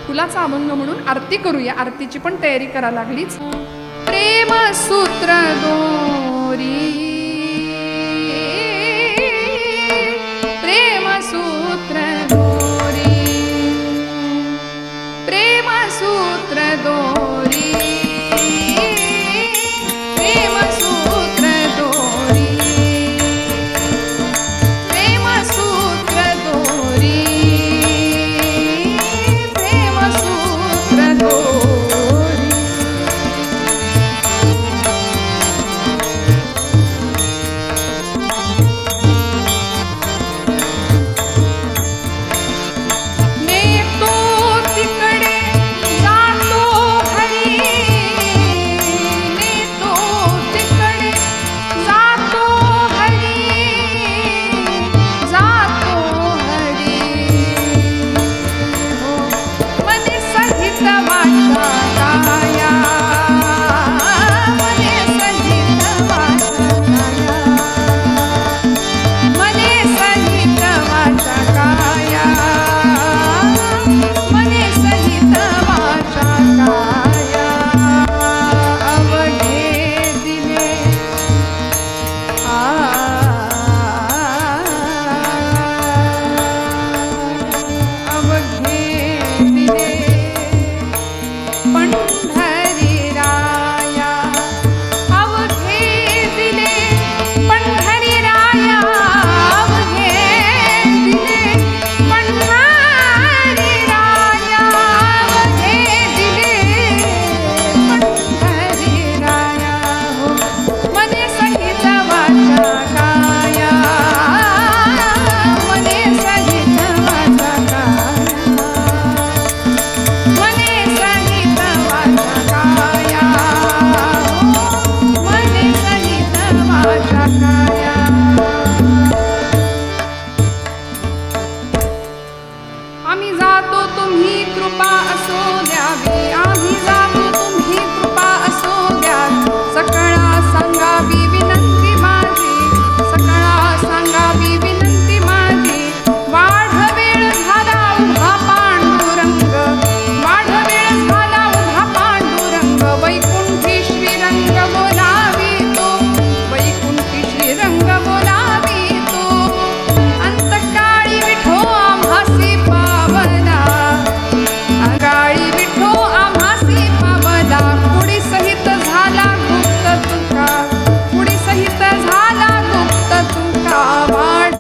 फुलाचा अभंग म्हणून आरती करूया. आरतीची पण तयारी करा लागलीच. प्रेम सूत्र दोरी, प्रेम सूत्र दोरी, प्रेम सूत्र दोरी.